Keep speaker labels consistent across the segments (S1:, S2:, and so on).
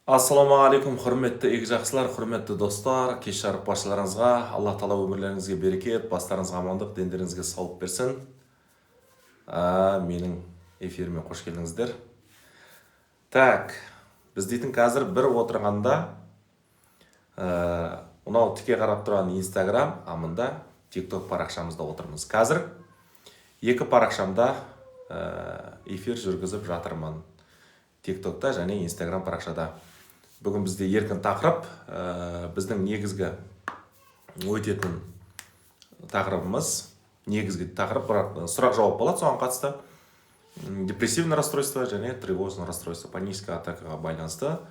S1: Ассаламағалейкум, құрметті игі жақсылар, құрметті достар, кеш жарық баршаларыңызға, Алла тағала өмірлеріңізге берекет, бастарыңызға амандық, дендеріңізге саулық берсін. Менің эфиріме қош келдіңіздер. Так, біз дейтін қазір бір отырғанда, мынау тіке қарап тұрған Инстаграм, амында TikTok парақшамызда отырмыз. Қазір екі парақшамда эфир жүргізіп жатырмын. TikTokта және Instagram парақшада. Бүгін бізде еркін тақырып, біздің негізгі өтетін тақырыбымыз, негізгі тақырып сұрақ-жауап болады, соған қатысты депрессивный расстройство және тревожный расстройство, паническая атакаға байланысты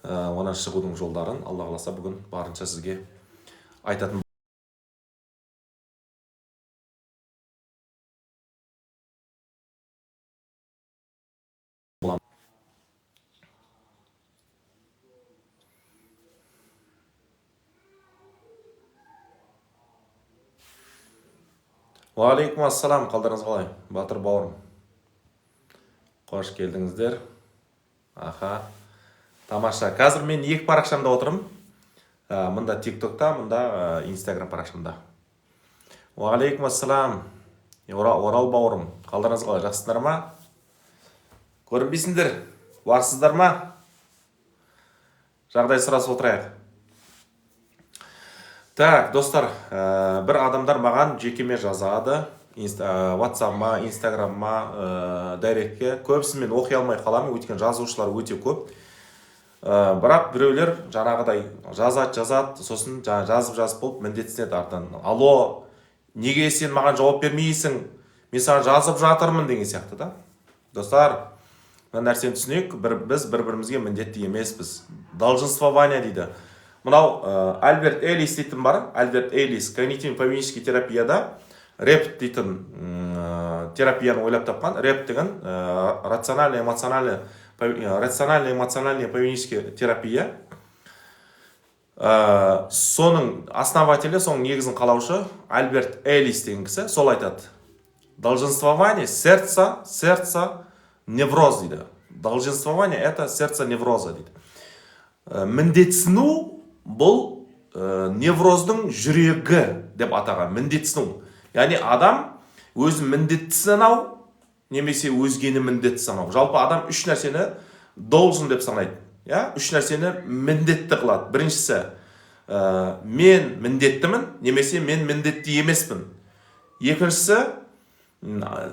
S1: онан шығудың жолдарын, Алла қаласа, бүгін барынша сізге айтатын. Уағалейкум ассалам, қалдарыңыз қалай? Батыр бауырым. Қош келдіңіздер. Тамаша. Қазір мен екі парақшамда отырмын. Мұнда TikTokта, мұнда Instagram парақшамда. Уағалейкум ассалам. Орал бауырым. Қалдарыңыз қалай? Жақсысыздар ма? Көрінбейсіңдер? Барсыздар ма? Жағдай сұрасып отырайық. Так, достар, бір адамдар маған жекеме жазады, WhatsApp-ма, Instagram-ма, дайректке. Көбісін мен оқи алмай қаламын, өйткені жазушылар өте көп. Бірақ біреулер жаңағыдай жазады, сосын жазып болып міндетсінеді артынан. Алло, неге сен маған жауап бермейсің? Мен саған жазып жатырмын деген сияқты да. Достар, мына нәрсені түсінейік, біз бір-бірімізге міндетті емеспіз. Долженствование дейді. Мынау Альберт Эллис дейтін бар. Альберт Эллис когнитивно-поведенческий терапияда РЭП дейтін терапияны ойлап тапқан. РЭП деген рационально-эмоциональный поведенческий терапия. Соның основателі, соның негізін қалаушы Альберт Эллис деген кісі сол айтады. Долженствование сердца невроз дейді. Долженствование это сердце невроза дейді. Міндетсіну бұл невроздың жүрегі деп атаған. Міндетсіну. Яғни адам өзін міндетті санау, немесе өзгені міндетті санау. Жалпы адам үш нәрсені должен деп санайды. Үш нәрсені міндетті қылады. Біріншісі, мен міндеттімін, немесе мен міндетті емеспін. Екіншісі,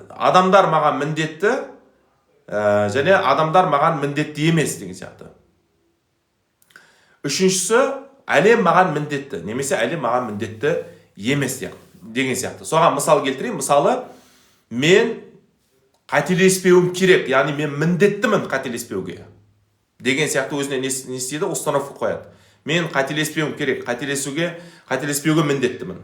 S1: адамдар маған міндетті, және адамдар маған міндетті емес деген сияқты. Үшіншісі, әлем маған міндетті, немесе әлем маған міндетті емес деген сияқты. Соған мысал келтірейін. Мысалы, мен қателеспеуім керек, яғни мен міндеттімін қателеспеуге деген сияқты өзіне не істейді? Установка қояды. Мен қателеспеуім керек, қателеспеуге міндеттімін.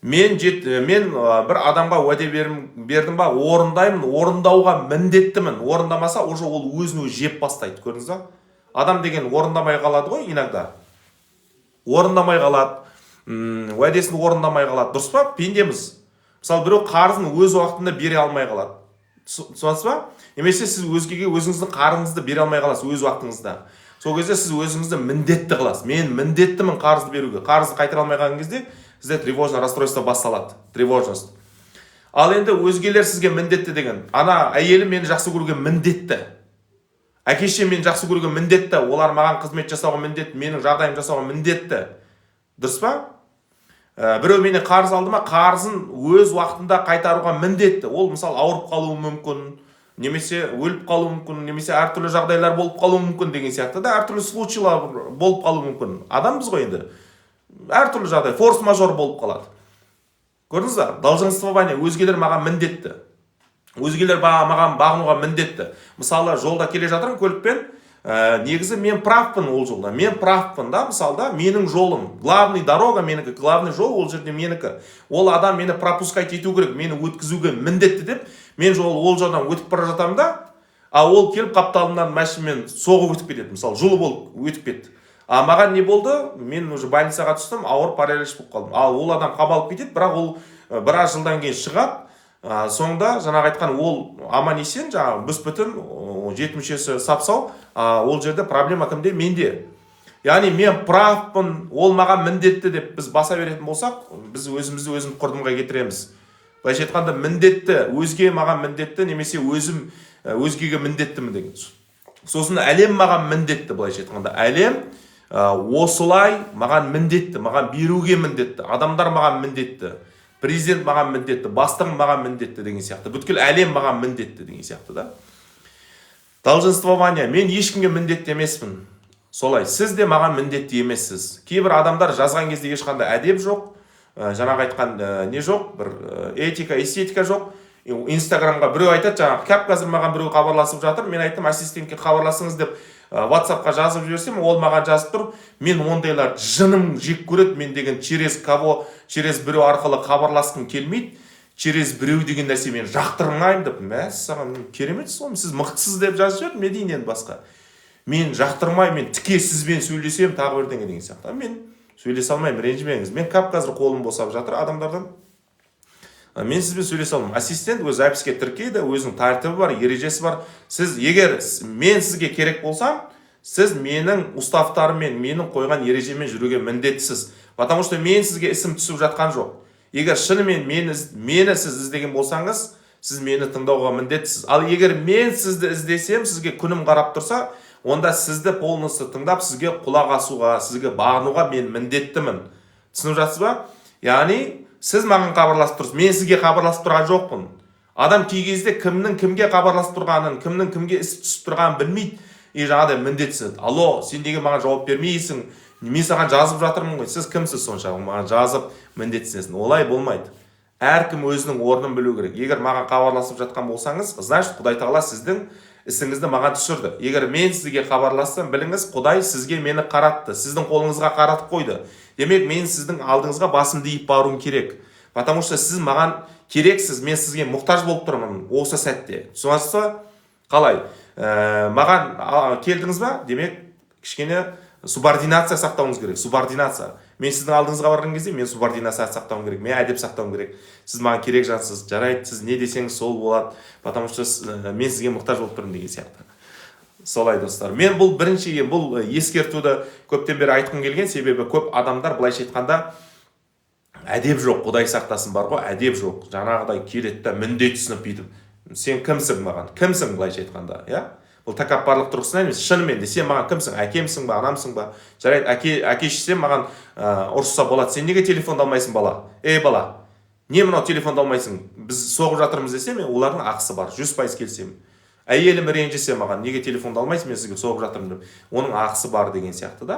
S1: Мен бір адамға уәде бердім ба, орындаймын, орындауға міндеттімін. Орындамаса, уже ол өзін жеп бастайды. Көрдіңіз ба? Адам деген орындамай қалады ғой, иногда. Орындамай қалады, уәдесін орындамай қалады. Дұрыс па? Пендеміз. Мысалы, біреу қарызын өз уақытында бере алмай қалады. Түсінесіз ба? Немесе сіз өзгеге өзіңіздің қарызыңызды бере алмай қаласыз өз уақытыңызда. Сол кезде сіз өзіңізді міндетті қыласыз. Мен міндеттімін қарызды беруге. Қарызды қайтара алмай қалған кезде сізде тревожный расстройство басталады. Тревожность. Ал енді өзгелер сізге міндетті деген. Ана әйелі мені жақсы көруге міндетті. Әкеше мен жақсы көруге міндетті, олар маған қызмет жасауға міндетті, менің жағдайым жасауға міндетті. Дұрыс па? Біреу мені қарыз алды ма, қарызын өз уақытында қайтаруға міндетті. Ол мысалы ауырып қалуы мүмкін, немесе өліп қалуы мүмкін, немесе әртүрлі жағдайлар болып қалуы мүмкін деген сияқты да, әртүрлі случайлар болып қалуы мүмкін. Адамбыз ғой енді. Әртүрлі жағдай, форс-мажор болып қалады. Көрдіңіз ба? Долженствование, өзгелер маған міндетті. Өзгелер маған бағынуға міндетті. Мысалы, жолда келе жатырмын көлікпен, негізі мен правпын ол жолда. Мен правпын да, мысалы, менің жолым. Главный дорога менікі, главный жол ол жерде менікі. Ол адам мені пропускать ету керек, мені өткізуге міндетті деп, мен ол жолдан өтіп бара жатамын да, ол келіп қапталымнан машинамен соғып өтіп кетеді. Мысалы, жолы болып өтіп кетті. Маған не болды? Мен уже больницаға түстім, ауыр паралич болып қалдым. Ол адам қамалып кетеді, бірақ ол біраз жылдан кейін шығады. Соңда жаңағы айтқан ол аман есен, жаңағы бүсбітін жеті мүшесі сапсау, ол жерде проблема кімде? Менде. Яғни мен правпын, ол маған міндетті деп біз баса беретін болсақ, біз өзімізді құрдымға кетіреміз. Былайша айтқанда міндетті, өзге маған міндетті, немесе өзім өзгеге міндеттімін деген. Сосын әлем маған міндетті, былайша айтқанда әлем осылай маған міндетті, маған беруге міндетті, адамдар маған міндетті, президент маған міндетті, бастығым маған міндетті деген сияқты. Бүткіл әлем маған міндетті деген сияқты да. Долженствование, мен ешкімге міндетті емеспін. Солай, сіз де маған міндетті емессіз. Кейбір адамдар жазған кезде ешқандай әдеп жоқ, жаңағы айтқан не жоқ, бір этика, эстетика жоқ. Инстаграмға біреу айтады, жаңағы қазір маған біреу хабарласып жатыр, мен айттым ассистентке хабарласыңыз деп WhatsAppқа жазып жіберсем, ол маған жазып тұр, мен ондайлар жыным жек көреді, мен деген через біреу арқылы хабарласқым келмейді, через біреу деген нәрсе мен жақтырмаймын деп, мәссаған, керемет сол, сіз мықтысыз деп жазып жіберді, не дейін енді басқа. Мен жақтырмаймын, мен тіке сізбен сөйлесем, тағы бірдеңе деген сияқты. Мен сөйлесе алмаймын, ренжімеңіз. Мен қазір қолым босап жатыр адамдардан. Мен сізбен сөйлесе алмаймын. Ассистент өз записке тіркейді, өзінің тәртібі бар, ережесі бар. Сіз егер мен сізге керек болсам, сіз менің уставтарыммен, менің қойған ережемен жүруге міндеттісіз. Потому что мен сізге ісім түсіп жатқан жоқ. Егер шынымен мені сіз іздеген болсаңыз, сіз мені тыңдауға міндеттісіз. Ал егер мен сізді іздесем, сізге күнім қарап тұрса, онда сізді полностью тыңдап, сізге құлақ асуға, сізге бағынуға мен міндеттімін. Түсініп жатсыз ба? Яғни, сіз маған хабарласып тұрсыз, мен сізге хабарласып тұрған жоқпын. Адам кей кезде кімнің кімге хабарласып тұрғанын, кімнің кімге іс түсіп тұрғанын білмейді. Жаңағыдай міндетсіз. Алло, сен неге маған жауап бермейсің? Мен саған жазып жатырмын ғой. Сіз кімсіз сонша? Маған жазып міндетсіздесің. Олай болмайды. Әркім өзінің орнын білу керек. Егер маған хабарласып жатқан болсаңыз, значит, Құдай Тағала сіздің ісіңізді маған түсірді. Егер мен сізге хабарлассам, біліңіз, Құдай сізге мені қаратты, сіздің қолыңызға қаратып қойды. Демек, мен сіздің алдыңызға басымды иіп баруым керек. Потому что сіз маған керексіз, мен сізге мұқтаж болып тұрмын осы сәтте. Соңғысы қалай? Маған келдіңіз ба? Демек, кішкене субординация сақтауыңыз керек. Субординация. Мен сіздің алдыңызға барған кезде мен субординация сақтауым керек. Мен әдеп сақтауым керек. Сіз маған керек жансыз. Жарайды, сіз не десеңіз сол болады. Потому что мен сізге мұқтаж болып тұрмын деген сияқты. Солай достар. Мен бұл бірінші бұл ескертуді көптен бері айтқым келген, себебі көп адамдар былайша айтқанда әдеп жоқ, Құдай сақтасын бар ғой, әдеп жоқ. Жаңағыдай келеді де міндет түсініп бүйтіп. Сен кімсің маған? Кімсің былайша айтқанда, иә? Бұл тәкаппарлық тұрғысынан емес, шынымен де сен маған кімсің? Әкемсің ба, анамсың ба? Жарайды, әке-шешем маған ұрысса болады. Сен неге телефонды алмайсың, бала? Ей бала, не мынау телефонды алмайсың? Біз соғып жатырмыз десе, мен олардың ақысы бар, 100% келісемін. Әйелім ренжісе маған, неге телефонды алмайсың, мен сізге соғып жатырмын деп. Оның ақысы бар деген сияқты да.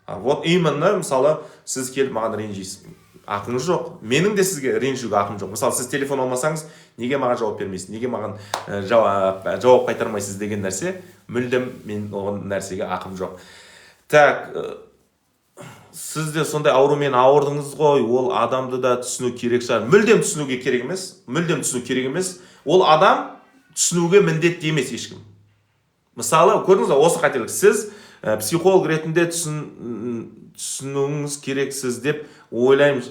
S1: Вот именно, мысалы, сіз келіп маған ренжисіз. Ақыңыз жоқ. Менің де сізге ренжуге ақым жоқ. Мысалы, сіз телефон алмасаңыз, неге маған жауап бермейсіз? Неге маған жауап қайтармайсыз деген нәрсе, мүлдем мен оған нәрсеге ақым жоқ. Так, сіз де сондай аурумен ауырдыңыз ғой, ол адамды да түсіну керек шығар. Мүлдем түсінуге керек емес. Мүлдем түсіну керек емес. Ол адам түсінуге міндетті емес ешкім. Мысалы, көрдіңіз бе, осы қателік. Сіз психолог ретінде түсінуіңіз керексіз деп ойлаған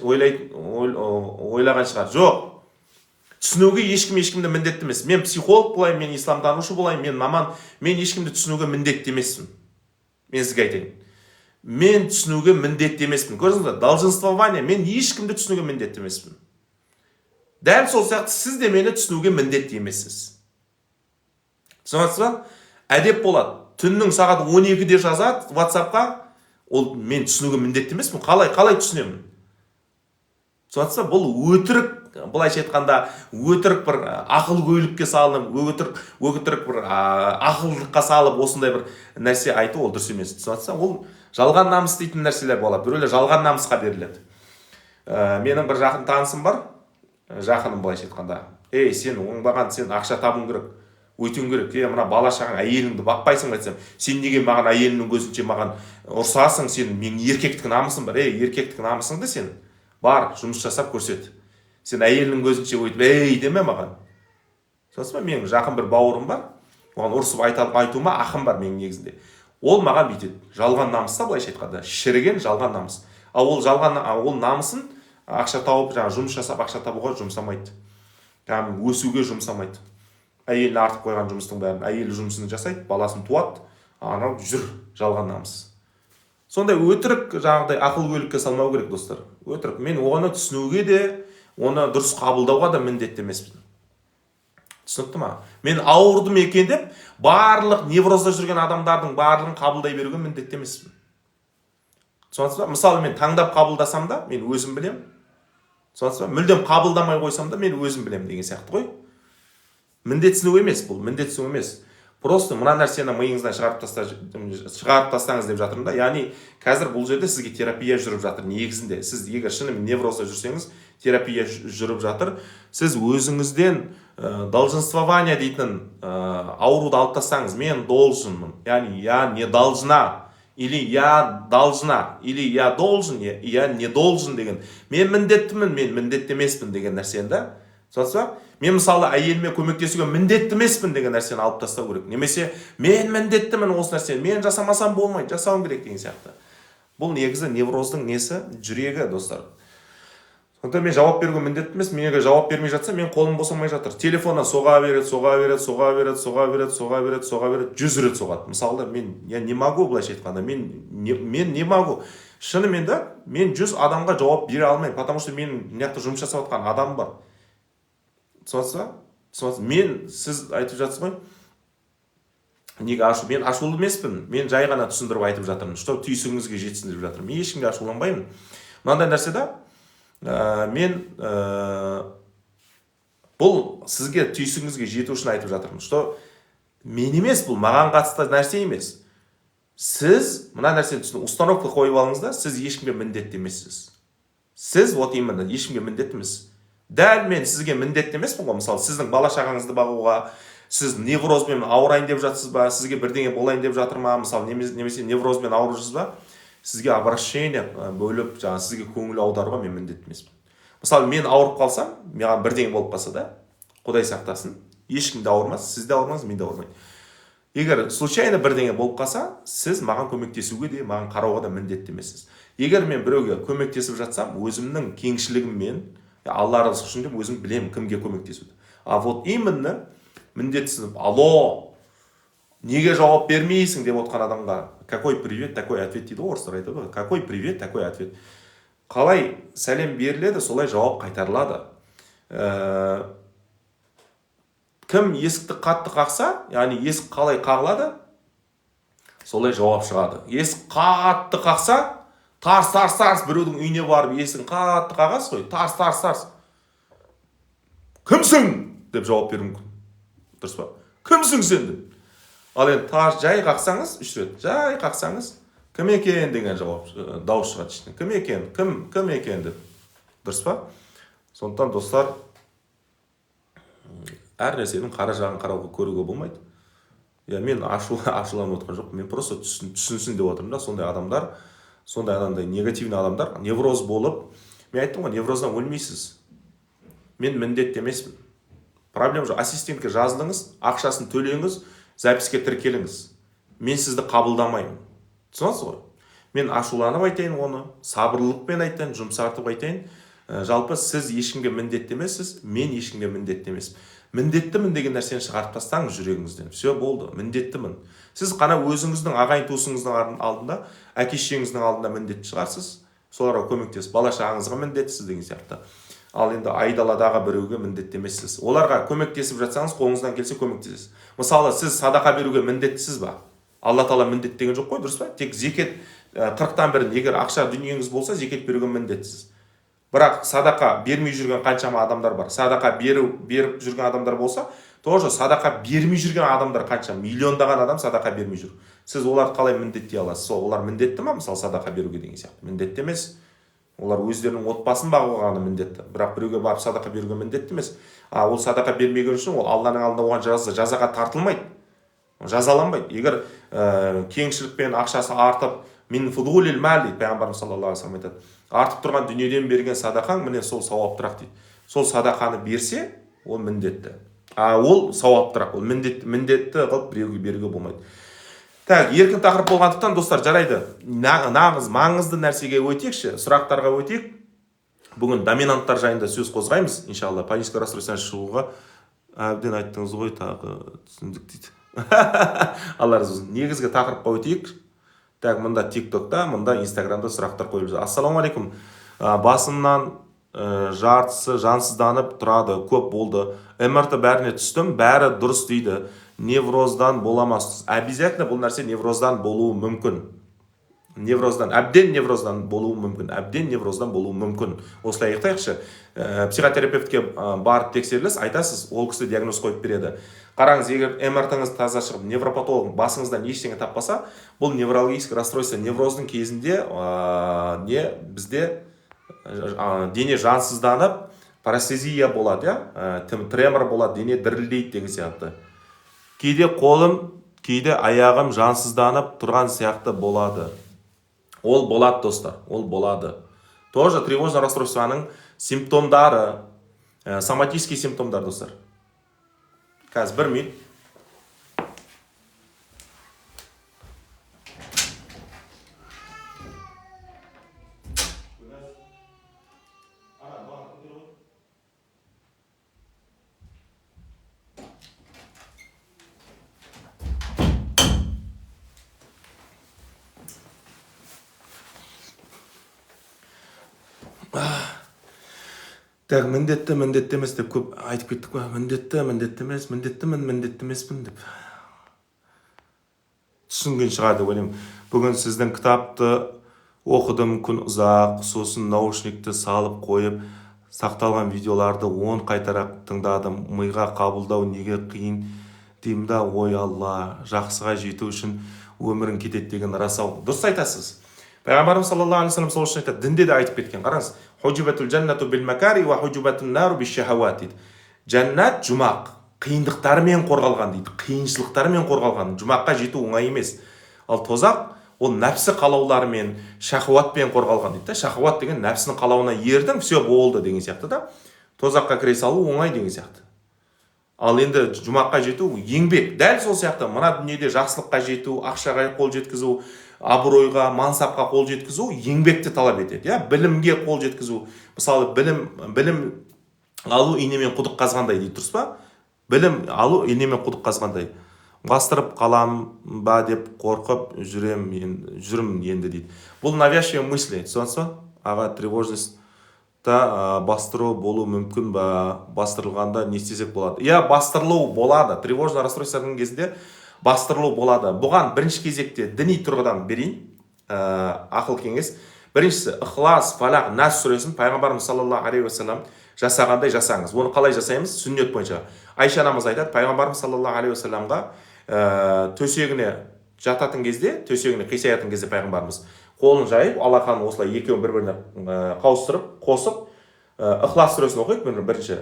S1: шығар. Жоқ. Түсінуге ешкімді міндетті емес. Мен психолог болайын, мен исламтанушы болайын, мен маман, мен ешкімді түсінуге міндетті емеспін. Мен сізге айтайын. Мен түсінуге міндетті емеспін. Көрдіңіз бе? Долженствование. Мен ешкімді түсінуге міндетті емеспін. Дәл сол сияқты сіз де мені түсінуге міндетті емессіз. Түсінесіз ба? Әдеп болады. Түннің сағат 12-де жазады WhatsAppқа, ол мен түсінуге міндетті емеспін. Қалай түсінемін? Түсінесіз ба? Бұл өтірік, былайша айтқанда, өтірік бір ақылгөйлікке салынып, өтірік бір ақылдыққа салып, осындай бір нәрсе айту ол дұрыс емес. Түсінесіз ба? Ол жалған намыс дейтін нәрселер болады. Біреулер жалған намысқа беріледі. Менің бір жақын танысым бар. Жақыным былайша айтқанда. Ей, сен оңбаған, сен ақша табуың керек. Өйтуің керек. Мына бала шағаң, әйеліңді бақпайсың айтсам, сен неге маған әйеліңнің көзінше маған ұрсасың, сен менің еркектік намысым бар. Ей, еркектік намысыңды сен бар, жұмыс жасап көрсет. Сен әйеліңнің көзінше өйтіп, ей деме маған. Сосын менің жақын бір бауырым бар. Оған ұрсып айтуыма ақым бар менің негізінде. Ол маған бүйтеді. Жалған намыста былайша айтқанда, шіріген жалған намыс. Ал ол намысын ақша тауып, жұмыс жасап ақша табуға жұмсамайды. Өсуге жұмсамайды. әйеліне артып қойған жұмыстың бәрін әйелі жұмысын жасайды, баласын туады, анау жүр жалған намыс. Сондай өтірік жаңағыдай ақыл көлікке салмау керек, достар. Өтірік. Мен оны түсінуге де, оны дұрыс қабылдауға да міндетті емеспін. Түсінікті ма? Мен ауырдым екен деп, барлық неврозда жүрген адамдардың барлығын қабылдай беруге міндетті емеспін. Түсінесіз ба? Мысалы, мен таңдап қабылдасам да, мен өзім білем. Түсінесіз ба? Мүлдем қабылдамай қойсам да, мен өзім білем деген сияқты ғой. Міндетсіну емес бұл, міндетсіну емес. Просто мына нәрсені миыңыздан шығарып тастаңыз деп жатырмын да. Яғни қазір бұл жерде сізге терапия жүріп жатыр. Негізінде сіз егер шынымен неврозда жүрсеңіз, терапия жүріп жатыр. Сіз өзіңізден долженствование дейтін ауруды алып тастаңыз. Мен долженмын. Яғни я не должна, или я должна, или я должен, я не должен деген. Мен міндеттімін, мен міндетті емеспін деген нәрсені да. Түсінесіз ба? Мен мысалы әйеліме көмектесуге міндетті емеспін деген нәрсені алып тастау керек. Немесе мен міндеттімін осы нәрсені, мен жасамасам болмайды, жасауым керек деген сияқты. Бұл негізі невроздың несі? Жүрегі, достар. Сондықтан мен жауап беруге міндетті емес, мен егер жауап бермей жатса, мен қолым босамай жатыр. Телефоннан соға береді, 100 рет соғады. Мысалы, я не могу былайша айтқанда, мен не могу. Шынымен де мен 100 адамға жауап бере алмаймын, потому что мен мына жақта жұмыс жасап жатқан адам бар. Түсінесіз ба? Мен, сіз айтып жатсыз ғой, неге ашу? Мен ашулы емеспін, мен жай ғана түсіндіріп айтып жатырмын, что түйсігіңізге жетсін деп жатырмын. Мен ешкімге ашуланбаймын. Мынандай нәрседе мен бұл сізге түйсігіңізге жету үшін айтып жатырмын, что мен емес, бұл маған қатысты нәрсе емес. Сіз мына нәрсені түсін, установка қойып алыңыз да, сіз ешкімге міндетті емессіз. Сіз вот именно ешкімге міндетті емессіз. Дәл мен сізге міндетті емеспін ғой. Мысалы, сіздің бала шағаңызды бағуға, сіз неврозбен ауырайын деп жатсыз ба, сізге бірдеңе болайын деп жатыр ма, мысалы, немесе неврозбен ауырып жүрсіз ба, сізге обращение бөліп, жаңа сізге көңіл аударуға мен міндетті емеспін. Мысалы, мен ауырып қалсам, маған бірдеңе болып қалса да, Құдай сақтасын, ешкім де ауырмас, сіз де ауырмаңыз, мен де ауырмайын. Егер случайно бірдеңе болып қалса, сіз маған көмектесуге де, маған қарауға да міндетті емессіз. Егер мен біреуге көмектесіп жатсам, өзімнің кеңшілігіммен, Алла разы үшін деп өзім білемін кімге көмектесуді. А вот именно міндетсініп, алло, неге жауап бермейсің деп отқан адамға, какой привет, такой ответ дейді, орыстар айтады ғой, какой привет, такой ответ. Қалай сәлем беріледі, солай жауап қайтарылады. Кім есікті қатты қақса, яғни есік қалай қағылады, солай жауап шығады. Есік қатты қақса, тарс, біреудің үйіне барып есігін қатты қағасыз ғой, тарс. Кімсің? Деп жауап беру мүмкін. Дұрыс па? Кімсің сен деп. Ал енді жай қақсаңыз, 3 рет, жай қақсаңыз, кім екен деген жауап, дауыс шығады ішінен. Кім екен? Кім екен деп. Дұрыс па? Сондықтан достар, әр нәрсенің қара жағын қарауға көруге болмайды. Мен ашуланып отқан жоқ, мен просто түсінсін деп отырмын да, сондай адамдай негативный адамдар, невроз болып, мен айттым ғой, невроздан өлмейсіз. Мен міндетті емеспін. Проблема жоқ, ассистентке жаздыңыз, ақшасын төлеңіз, записке тіркеліңіз. Мен сізді қабылдамаймын. Түсінесіз ғой? Мен ашуланып айтайын оны, сабырлықпен айтайын, жұмсартып айтайын. Жалпы сіз ешкімге міндетті емессіз, мен ешкімге міндетті емеспін. Міндеттімін деген нәрсені шығарып тастаңыз жүрегіңізден. Все болды, міндеттімін. Сіз қана өзіңіздің ағайын туысыңыздың алдында, әке-шешеңіздің алдында міндетті шығарсыз. Соларға көмектесіп, бала шағаңызға міндеттісіз деген сияқты. Ал енді айдаладағы біреуге міндетті емессіз. Оларға көмектесіп жатсаңыз, қолыңыздан келсе көмектесесіз. Мысалы, сіз садақа беруге міндеттісіз ба? Алла Тағала міндет деген жоқ қой, дұрыс па? Тек зекет 40-тан бірін, егер ақша дүниеңіз болса, зекет беруге міндеттісіз. Бірақ садақа бермей жүрген қаншама адамдар бар. Садақа беріп жүрген адамдар болса, тоже садақа бермей жүрген адамдар қанша, миллиондаған адам садақа бермей жүр. Сіз оларды қалай міндеттей аласыз? Олар міндетті ма, мысалы, садақа беруге деген сияқты? Міндетті емес. Олар өздерінің отбасын бағуға ғана міндетті. Бірақ біреуге барып садақа беруге міндетті емес. Ол садақа бермеген үшін ол Алланың алдында оған жазаға тартылмайды. Жазаланбайды. Егер кеңшілікпен ақшасы артып, min fudulil mal дейді, пайғамбарымыз саллаллаху алейхи ва саллям айтады. Артып тұрған дүниеден берген садақаң міне сол сауаптырақ дейді. Сол садақаны берсе, ол міндетті. Ол сауаптырақ, ол міндетті қылып біреуге беруге болмайды. Так, еркін тақырып болғандықтан, достар, жарайды. Нағыз маңызды нәрсеге өтейікші, сұрақтарға өтейік. Бүгін доминанттар жайында сөз қозғаймыз, иншалла, паническое расстройстводан шығуға әбден айттыңыз ғой, тағы түсіндік дейді. Алла разы болсын. Негізгі тақырыпқа өтейік. Так, мында тиктокта, мында инстаграмда сұрақтар қойып жүр. Ассалаумағалейкум. Басымнан жартысы жансызданып тұрады, көп болды. МРТ бәріне түстім, бәрі дұрыс дейді. Невроздан боламас. Обязательно бұл нәрсе невроздан болуы мүмкін. Әбден невроздан болуы мүмкін. Осылай аяқтайықшы. Психотерапевтке барып тексеріліс, айтасыз, ол кісі диагноз қойып береді. Қараңыз, егер МРТ-ңыз таза шығып, невропатолог басыңыздан ештеңе таппаса, бұл неврологический расстройство. Невроздың кезінде бізде дене жансызданып, парестезия болады, тремор болады, дене дірілдейді деген сияқты. Кейде қолым, кейде аяғым жансызданып тұрған сияқты болады. Ол болады, достар, ол болады. Тоже тревожное расстройствоның симптомдары, соматический симптомдар, достар. Қазір 1 минут. Так, міндетті емес деп көп айтып кеттік қой. Міндетті емес, міндетті емеспін деп. Түсінген шығады, ойлаймын. Бүгін сіздің кітапты оқыдым, күн ұзақ, сосын наушникті салып қойып, сақталған видеоларды 10 қайтарақ тыңдадым. Миға қабылдау неге қиын деймін да, ой Алла, жақсыға жету үшін өмірің кетеді деген рас-ау. Дұрыс айтасыз. Пайғамбарымыз саллаллаху алейхи вассалам сол үшін айтады, дінде де айтып кеткен. Қараңыз, хужибатул джаннату бил макари ва хужибатун нару биш шахават дейді. Жаннат жұмақ қиындықтарымен қорғалған дейді. Қиыншылықтарымен қорғалған. Жұмаққа жету оңай емес. Ал тозақ ол нәпсі қалауларымен, шахватпен қорғалған дейді. Шахват деген нәпсінің қалауына ердің, все болды деген сияқты да. Тозаққа кіре салу оңай деген сияқты. Ал енді жұмаққа жету еңбек. Дәл сол сияқты мына дүниеде жақсылыққа жету, ақшаға қол жеткізу, абыройға, мансапқа қол жеткізу еңбекті талап етеді. Білімге қол жеткізу. Мысалы, білім алу инемен құдық қазғандай дейді, дұрыс па? Білім алу инемен құдық қазғандай. Бастырып қалам ба деп қорқып жүрмін енді дейді. Бұл навязчивые мысли. Сондықтан аға тревожность бастыру болу мүмкін ба? Бастырылғанда не істесек болады? Бастырылу болады. Тревожный расстройствоның кезінде бастырылу болады. Бұған бірінші кезекте діни тұрғыдан берейін ақыл кеңес. Біріншісі, Ихлас, Фалақ, Нас сүресін пайғамбарымыз саллаллаху алейхи вассалам жасағандай жасаңыз. Оны қалай жасаймыз? Сүннет бойынша. Айша анамыз айтады, пайғамбарымыз саллаллаху алейхи вассаламға төсегіне жататын кезде, төсегіне қисаятын кезде пайғамбарымыз қолын жайып, алақанын осылай екеуін бір-біріне қауыстырып, қосып, Ихлас сүресін оқиық бірінші.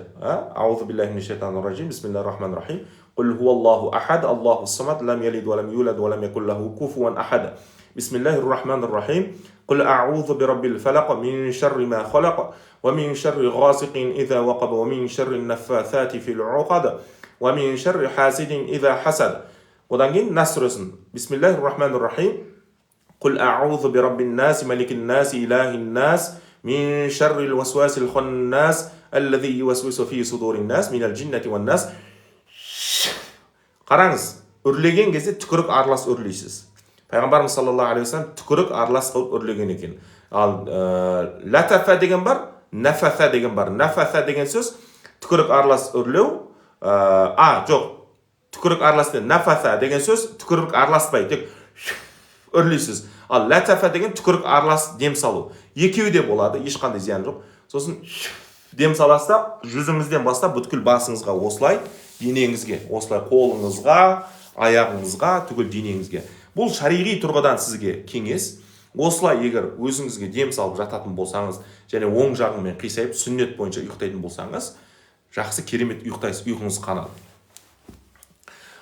S1: Аузу биллахи минаш шайтанир ражим. Бисмиллахир-рахманир-рахим. Qul huvallahu ahad, Allahu samad, lam yalid wa lam yulad wa lam yakul lahu kufuwan ahad. Bismillahir-rahmanir-rahim. Qul a'udhu bi rabbil falaq min sharri ma khalaq wa min sharri ghasiqin idha waqab wa min sharri an-naffathati fil 'uqad wa min sharri hasidin idha hasad. Одан кейін Нас сүресін. Bismillahir-rahmanir-rahim. Qul a'udhu bi rabbin nas, malikin nas, ilahin nas, min sharri al-waswasil khannas alladhi yuwaswisu fi sudurin nas min al-jinnati wan nas. Қараңыз, үрлеген кезде түкірік аралас үрлейсіз. Пайғамбарымыз саллаллаху алейхи вассалам түкірік аралас қылып үрлеген екен. Ал латафа деген бар, нафафа деген бар. Нафафа деген сөз түкірік аралас үрлеу. Жоқ, түкірік аралас деген нафафа деген сөз түкірік араласпай, тек үрлейсіз. Ал латафа деген түкірік аралас дем салу. Екеуі де болады, ешқандай зиян жоқ. Сосын дем саласта жүзіңізден бастап бүткіл басыңызға осылай, денеңізге, осылай қолыңызға, аяғыңызға, түгіл денеңізге. Бұл шариғи тұрғыдан сізге кеңес. Осылай егер өзіңізге дем салып жататын болсаңыз, және оң жағыңмен қисайып сүннет бойынша ұйықтайтын болсаңыз, жақсы керемет ұйықтайсыз, ұйқыңыз қанады.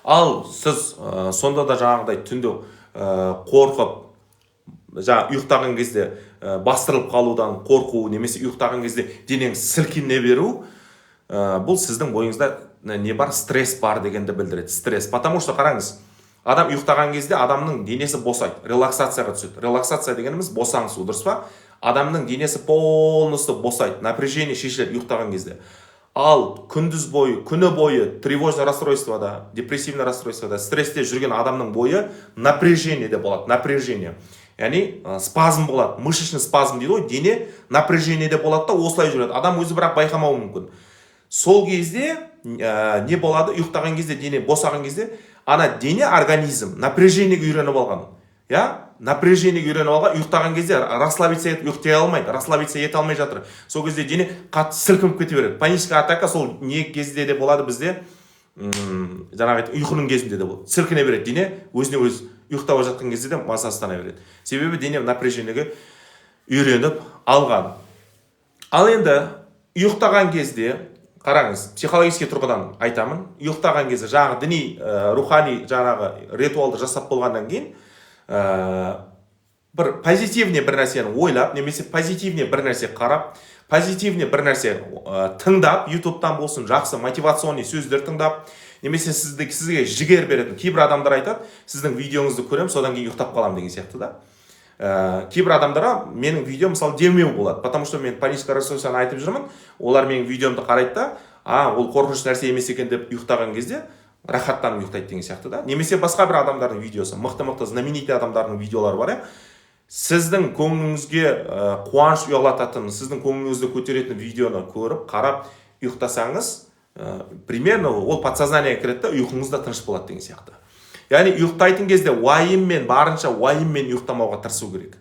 S1: Ал сіз сонда да жаңағыдай түнде қорқып, ұйықтаған кезде бастырылып қалудан қорқу, немесе ұйықтаған кезде денеңіз сілкіне беру, бұл сіздің бойыңызда не бар? Стресс бар дегенді білдіреді. Стресс. Потому что қараңыз, адам ұйықтаған кезде адамның денесі босайды, релаксацияға түседі. Релаксация дегеніміз босаңсу, дұрыс па? Адамның денесі полностью босайды, напряжение шешіледі ұйықтаған кезде. Ал күні бойы тревожный расстройствода, депрессивный расстройствода, стрессте жүрген адамның бойы напряжениеде болады, напряжение. Яғни спазм болады, мышечный спазм дейді ғой, дене напряжениеде болады да осылай жүреді. Адам өзі бірақ байқамауы мүмкін. Сол кезде не болады? Ұйықтаған кезде, дене босаған кезде, ана дене организм напряжениеге үйреніп алған. Напряжениеге үйреніп алған, ұйықтаған кезде расслабиться етіп ұйықтай алмайды, расслабиться ете алмай жатыр. Сол кезде дене қатты сілкініп кете береді. Паническая атака сол не кезде де болады бізде, жаңағы ұйқының кезінде де болады. Сілкіне береді, дене өзіне өз ұйықтап жатқан кезде де мазасыздана береді. Себебі дене напряжениеге үйреніп алған. Ал енді ұйықтаған кезде, қараңыз, психологический тұрғыдан айтамын, ұйықтаған кезде жаңағы діни, рухани жаңағы ритуалды жасап болғаннан кейін бір позитивне бір нәрсені ойлап, немесе позитивне бір нәрсе қарап, позитивне бір нәрсе тыңдап, ютубтан болсын, жақсы мотивационный сөздер тыңдап, немесе сізге жігер беретін кейбір адамдар айтады, сіздің видеоңызды көрем, содан кейін ұйықтап қалам деген сияқты да. Кейбір адамдарға менің видео мысалы демеу болады, потому что мен паническое расстройствоны айтып жүрмін, олар менің видеомды қарайды да, ол қорқыныш нәрсе емес екен деп ұйықтаған кезде рахаттанып ұйықтайды деген сияқты да. Немесе басқа бір адамдардың видеосы, мықты знаменитый адамдардың видеолары бар, сіздің көңіліңізге қуаныш ұялататын, сіздің көңіліңізді көтеретін видеоны көріп, қарап ұйықтасаңыз, примерно ол подсознаниеге кіреді да, ұйқыңыз да тыныш болады деген сияқты. Яғни ұйықтайтын кезде барынша уайыммен ұйықтамауға тырысу керек.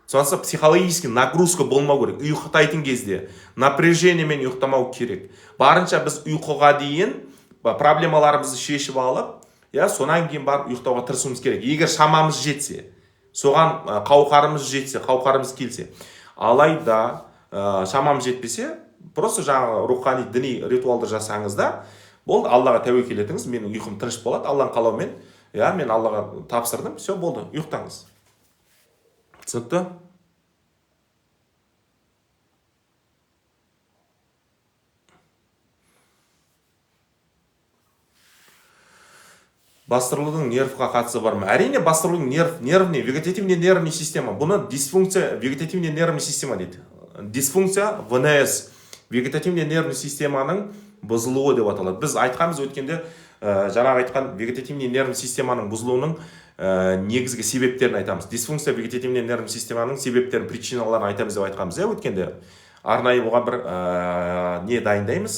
S1: Сондықтан психологический нагрузка болмау керек. Ұйықтайтын кезде напряжениемен ұйықтамау керек. Барынша біз ұйқыға дейін проблемаларымызды шешіп алып, сонан кейін барып ұйықтауға тырысуымыз керек. Егер шамамыз жетсе, соған қауқарымыз келсе. Алайда шамамыз жетпесе, просто жаңағы рухани діни ритуалды жасаңыз да, болды, Аллаға тәуекел етіңіз, менің ұйқым тыныш болады, Алланың қалауымен, мен Аллаға тапсырдым, все болды, ұйықтаңыз. Түсінікті? Бастырылудың нервқа қатысы бар ма? Әрине, бастырылудың нервный, вегетативный нервный система. Бұны дисфункция вегетативный нервный система дейді. Дисфункция ВНС, вегетативный нервный системаның бұзылуы деп аталады. Біз айтқанбыз өткенде, жаңағы айтқан вегетативный нервный системаның бұзылуының негізгі себептерін айтамыз. Дисфункция вегетативный нервный системаның себептерін, причиналарын айтамыз деп айтқанбыз. Өткенде арнайы болған бір не дайындаймыз,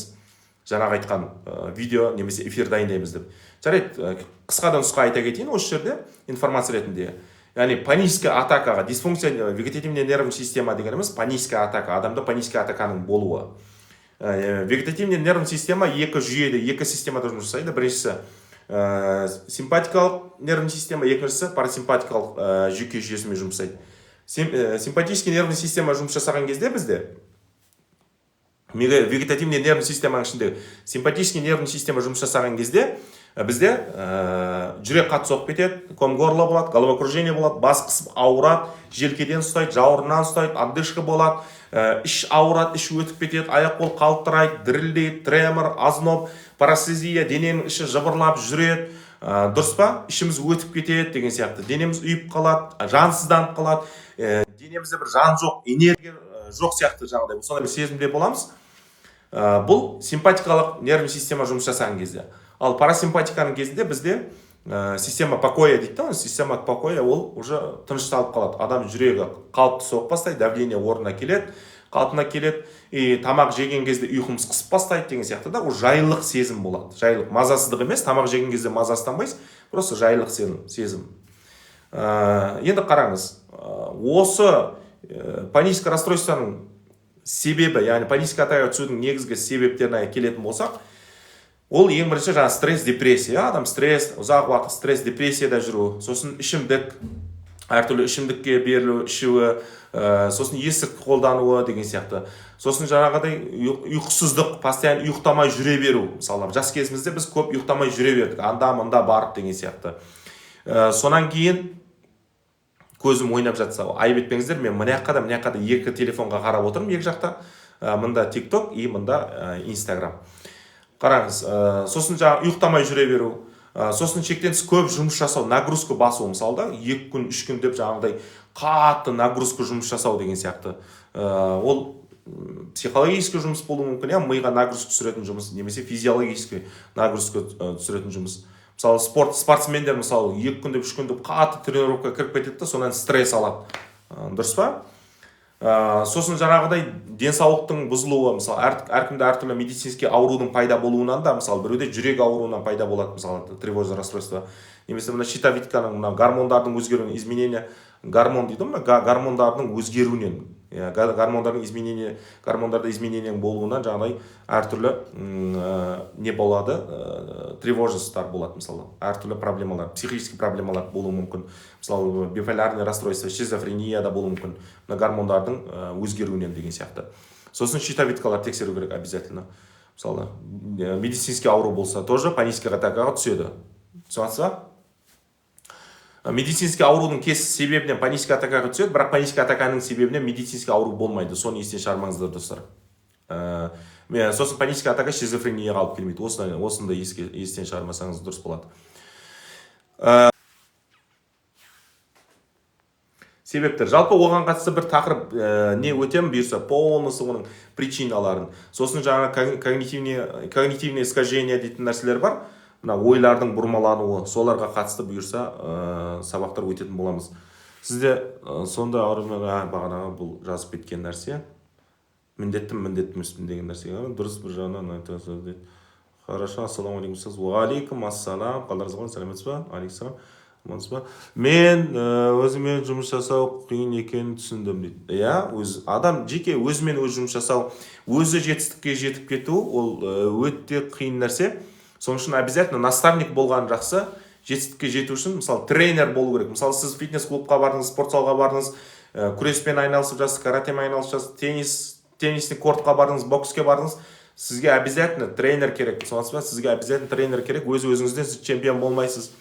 S1: жаңағы айтқан видео немесе эфир дайындаймыз деп. Жарайды, қысқадан нұсқа айта кетейін осы жерде информация ретінде. Яғни паническая атакаға, дисфункция вегетативный нервный система дегеніміз паническая атака, адамда паническая атаканың болуы. Вегетативный нервный система екі жүйеде, екі системада жұмыс жасайды. Біріншісі симпатикалық нервный система, екіншісі парасимпатикалық жүйке жүйесімен жұмыс жасайды. Симпатический нервный система жұмыс жасаған кезде бізде вегетативный нервный системаның ішінде симпатический нервный система жұмыс жасаған кезде бізде жүрек қатты соғып кетеді, ком горла болады, головокружение болады, бас қысып ауырады, желкеден ұстайды, жауырыннан ұстайды, отдышка болады, іш ауырады, іш өтіп кетеді, аяқ қол қалтырайды, дірілдейді, тремор, озноб, парестезия, дененің іші жыбырлап жүреді, дұрыс па? Ішіміз өтіп кетеді деген сияқты. Денеміз ұйып қалады, жансызданып қалады, денемізде бір жан жоқ, энергия жоқ сияқты жағдай. Сондай бір сезімде боламыз. Бұл симпатикалық нервный система жұмыс жасаған кезде. Ал парасимпатиканың кезінде бізде система покоя дейді, система покоя ол уже тынышталып қалады. Адам жүрегі қалыпты соғып бастайды, давление орнына келеді, қалпына келеді, тамақ жеген кезде ұйқымыз қысып бастайды деген сияқты да, ол жайлылық сезім болады. Жайлылық, мазасыздық емес, тамақ жеген кезде мазасызданбайсыз, просто жайлылық сезім. Енді қараңыз, осы паническое расстройствоның себебі, яғни паническая атака түсудің негізгі себептеріне келетін болсақ, ол ең бірінші жаңа стресс, депрессия. Адам стресс, ұзақ уақыт стресс, депрессияда жүру, сосын ішімдік, әртүрлі ішімдікке берілу, ішуі, сосын есірткі қолдануы деген сияқты. Сосын жаңағыдай ұйқысыздық, постоянно ұйықтамай жүре беру. Мысалы, жас кезімізде біз көп ұйықтамай жүре бердік, анда-мында барып деген сияқты. Сонан кейін көзім ойнап жатса, айып етпеңіздер, мен мына жаққа екі телефонға қарап отырмын, екі жақта, мында TikTok и мында Instagram. Қараңыз, сосын жаңа ұйықтамай жүре беру, сосын шектен тыс көп жұмыс жасау, нагрузка басу, мысалда 2 күн, 3 күн деп жаңағыдай қатты нагрузка жұмыс жасау деген сияқты. Ол психологический жұмыс болуы мүмкін, иә, миға нагрузка түсіретін жұмыс, немесе физиологический нагрузка түсіретін жұмыс. Мысалы спортсмендер мысалы 2 күн деп 3 күн деп қатты тренировка кіріп кетеді, сонан стресс алады. Дұрыс па? Сосын жаңағыдай денсаулықтың бұзылуы, мысалы әркімде әртүрлі медицинский аурудың пайда болуынан да, мысалы біреуде жүрек ауруынан пайда болады, мысалы тревожное расстройство, немесе мына щитовидканың мына гормондардың өзгеруінен, изменение гормон дейді, мына гормондардың өзгеруінен, гормондардың изменениенің болуынан жаңағыдай әртүрлі не болады, тревожностьтар болады, мысалы әртүрлі проблемалар, психический проблемалар болуы мүмкін, мысалы биполярный расстройство, шизофрения да болуы мүмкін, мына гормондардың өзгеруінен деген сияқты. Сосын щитовидкалар тексеру керек обязательно. Мысалы медицинский ауру болса тоже панический атакаға түседі. Түсінесіз ба? Медицинский аурудың себебінен панический атакаға түседі, бірақ панический атаканың себебінен медицинский ауру болмайды. Соны естен шығармаңыздар, достар. Сосын панический атака шизофренияға алып келмейді. Осында естен шығармасаңыз дұрыс болады. Себептер. Жалпы оған қатысты бір тақырып не өтем бұйырса, полностью оның причиналарын. Сосын жаңа когнитивные искажения дейтін нәрселер бар. Мына ойлардың бұрмалануы, соларға қатысты бұйырса сабақтар өтетін боламыз. Сізде сонда бағанағы бұл жазып кеткен нәрсе. Міндеттім үстін деген нәрсе. Дұрыс бір жағынан айтасыз дейді. Хорошо, ассаламалейкум. Уағалейкум ассалам. Қалдарыңыз қалай, сәлеметсіз ба? Алейкум. Мен өзімен жұмыс жасау қиын екенін түсіндім дейді. Иә, адам жеке өзімен жұмыс жасау, өзі жетістікке жетіп кету, ол өте қиын нәрсе. Соның үшін обязательно наставник болған жақсы. Жетістікке жету үшін, мысалы, тренер болу керек. Мысалы, сіз фитнес-клубқа бардыңыз, спортзалға бардыңыз, күреспен айналысып жасыз, каратемен айналысып жасыз, теннисный кортқа бардыңыз, бокске бардыңыз. Сізге обязательно тренер керек. Сізге обязательно тренер керек. Өз-өзіңізден сіз чемпион болмайсыз.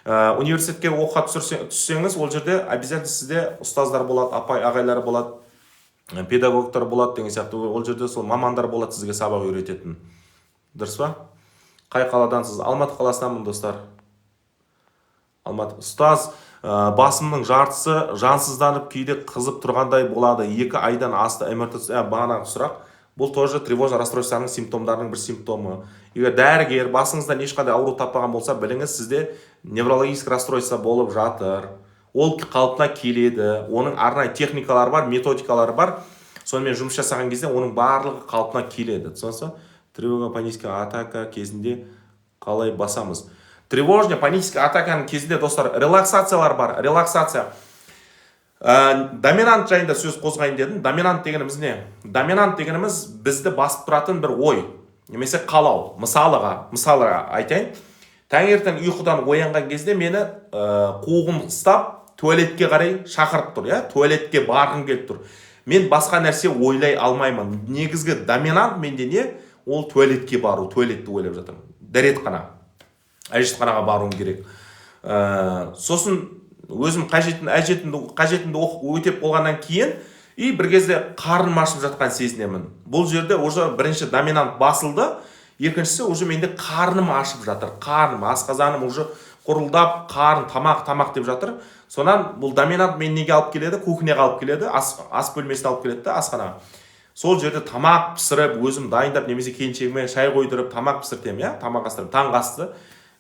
S1: Университетке оқуға түссеңіз, ол жерде обязательно сізде ұстаздар болады, ағайлар болады, педагогтар болады деген сияқты. Ол жерде сол мамандар болады сізге сабақ үйрететін. Дұрыс па? Қай қаладансыз? Алматы қаласынанмын, достар. Алматы. Ұстаз, басымның жартысы жансызданып кейде қызып тұрғандай болады. 2 айдан асты МРТ бағанағы сұрақ. Бұл тоже тревожный расстройствоның симптомдарының бір симптомы. Егер дәрігер басыңыздан ешқандай ауру таппаған болса, біліңіз, сізде неврологический расстройство болып жатыр. Ол қалпына келеді. Оның арнайы техникалары бар, методикалары бар. Сонымен жұмыс жасаған кезде оның барлығы қалпына келеді. Түсінесіз? Тревожная паническая атака кезінде қалай басамыз? Тревожная паническая атаканың кезінде, достар, релаксациялар бар. Релаксация. Доминант жайында сөз қозғайын дедім. Доминант дегеніміз не? Доминант дегеніміз бізді басып тұратын бір ой, немесе қалау. Мысалыға айтайын. Таңертең ұйқыдан оянған кезде мені қуғым ұстап, туалетке қарай шақырып тұр, иә? Туалетке барғым келіп тұр. Мен басқа нәрсе ойлай алмаймын. Негізгі доминант менде не? Ол туалетке бару, туалетті ойлап жатырмын. Дәретхана, әжетханаға баруым керек. Сосын өзім қажетімді өтеп болғаннан кейін бір кезде қарным ашып жатқан сезінемін. Бұл жерде уже бірінші доминант басылды, екіншісі уже менде қарным ашып жатыр. Қарным, асқазаным уже құрылдап, қарн тамақ деп жатыр. Сонан бұл доминант мен неге алып келеді? Кухняға алып келеді, ас бөлмесіне алып келеді, асханаға. Сол жерде тамақ пісіріп, өзім дайындап, немесе келіншегіме шай қойдырып, тамақ пісіртем, иә? Тамақ астырып, таңғы асты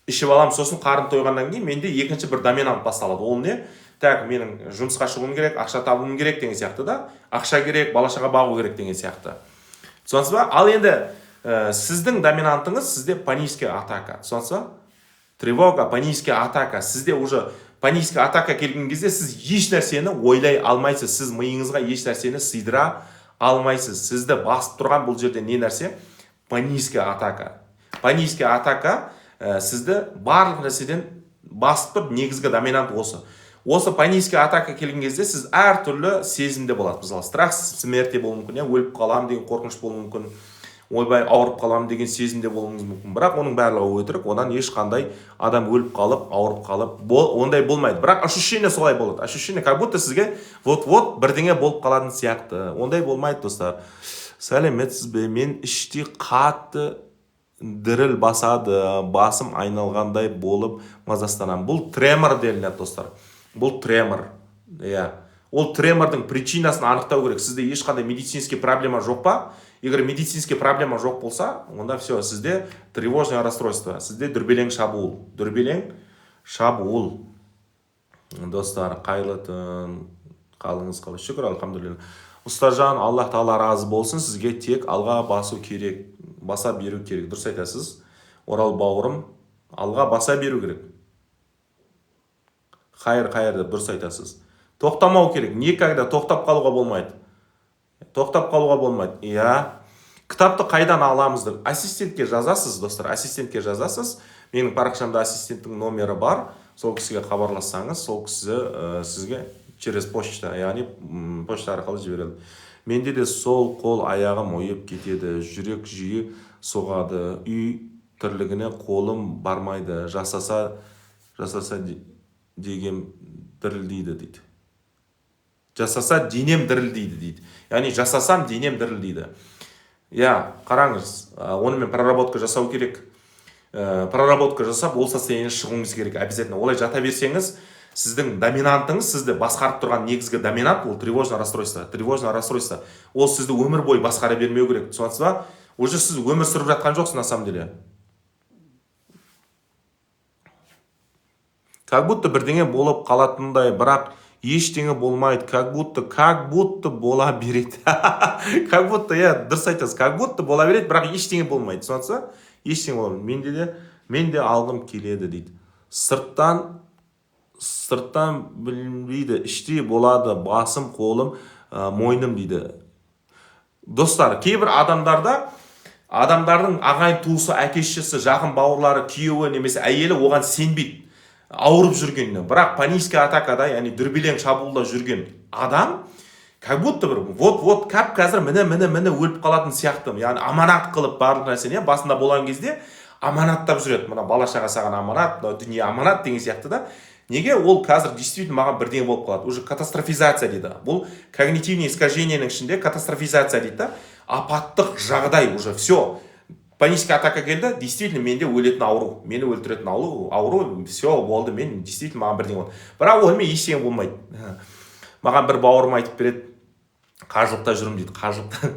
S1: ішіп алам, сосын қарым тойғаннан кейін менде екінші бір доминант басталады. Ол не? Так, менің жұмысқа шығуым керек, ақша табуым керек деген сияқты да. Ақша керек, балашаға бағу керек деген сияқты. Түсінесіз ба? Ал енді сіздің доминантыңыз сізде паническая атака. Түсінесіз ба? Тревога, паническая атака. Сізде уже паническая атака келген кезде сіз еш нәрсені ойлай алмайсыз. Сіз миыңызға еш нәрсені сыйдыра алмайсыз. Сізді басып тұрған бұл жерде не нәрсе? Паническая атака. Паническая атака сізді барлық нәрседен басып тұр. Негізгі доминант осы. Осы паническая атака келген кезде сіз әртүрлі сезімде болады. Мысалы, страх смерти болуы мүмкін, өліп қалам деген қорқыныш болуы мүмкін, ойбай ауырып қалам деген сезімде болуыңыз мүмкін. Бірақ оның барлығы өтірік. Одан ешқандай адам өліп қалып, ауырып қалып, ондай болмайды. Бірақ ощущение солай болады. Ощущение, как будто сізге вот бірдеңе болып қалатын сияқты. Ондай болмайды, достар. Сәлеметсіз бе? Мен іштей қатты діріл басады, басым айналғандай болып мазастанам. Бұл тремор делінеді, достар. Бұл тремор. Ол тремордың причинасын анықтау керек. Сізде ешқандай медицинский проблема жоқ па? Егер медицинский проблема жоқ болса, онда все, сізде тревожное расстройство, сізде дүрбелең шабуыл. Дүрбелең шабуыл. Достар, қайырлы түн. Қалыңыз қалай? Шүкір, алхамдулилля. Ұстазжан, Аллах Тағала разы болсын, сізге тек алға басу керек, баса беру керек. Дұрыс айтасыз. Орал бауырым, алға баса беру керек. Қайыр деп дұрыс айтасыз. Тоқтамау керек. Никогда тоқтап қалуға болмайды. Тоқтап қалуға болмайды. Иә. Кітапты қайдан аламыз деп ассистентке жазасыз, достар. Ассистентке жазасыз. Менің парақшамда ассистенттің номері бар. Сол кісіге хабарлассаңыз, сол кісі сізге через почта, яғни почта арқылы жібереді. Менде де сол қол аяғым ойып кетеді, жүрек жиі соғады, үй тірлігіне қолым бармайды, жасаса деген дірілдейді дейді. Жасаса денем дірілдейді дейді. Яғни жасасам денем дірілдейді. Я, қараңыз, онымен проработка жасау керек. Проработка жасап, ол состояние шығуыңыз керек. Обязательно. Олай жата берсеңіз, сіздің доминантыңыз, сізді басқарып тұрған негізгі доминант, ол тревожное расстройство. Тревожное расстройство. Ол сізді өмір бойы басқара бермеу керек. Түсінесіз ба? Уже сіз өмір сүріп жатқан жоқсыз на самом деле. Как будто бірдеңе болып қалатындай, бірақ ештеңе болмайды. Как будто бола береді. Как будто, дұрыс айтасыз. Как будто бола береді, бірақ ештеңе болмайды. Түсінесіз ба? Ештеңе болмайды. Мен де алғым келеді дейді. Сырттан білмейді, іште болады, басым, қолым, мойным дейді. Достар, кейбір адамдардың ағайын туысы, әке-шешесі, жақын бауырлары, күйеуі немесе әйелі оған сенбейді. Ауырып жүргеніне. Бірақ паническая атакада, яғни дүрбелең шабуылда жүрген адам, как будто бір вот қазір міне өліп қалатын сияқты. Яғни аманат қылып барлық нәрсені басында болған кезде аманаттап жүреді. Мына бала шаға саған аманат, дүние аманат деген сияқты да. Неге? Ол қазір действительно маған бірдеңе болып қалады. Уже катастрофизация дейді. Бұл когнитивный искажениенің ішінде катастрофизация дейді да. Апаттық жағдай уже все. Паническая атака келді, действительно менде өлетін ауру. Мені өлтіретін ауру, все болды, мен действительно маған бірдеңе болды. Бірақ онымен ештеңе болмайды. Маған бір бауырым айтып береді, қажылықта жүрмін дейді.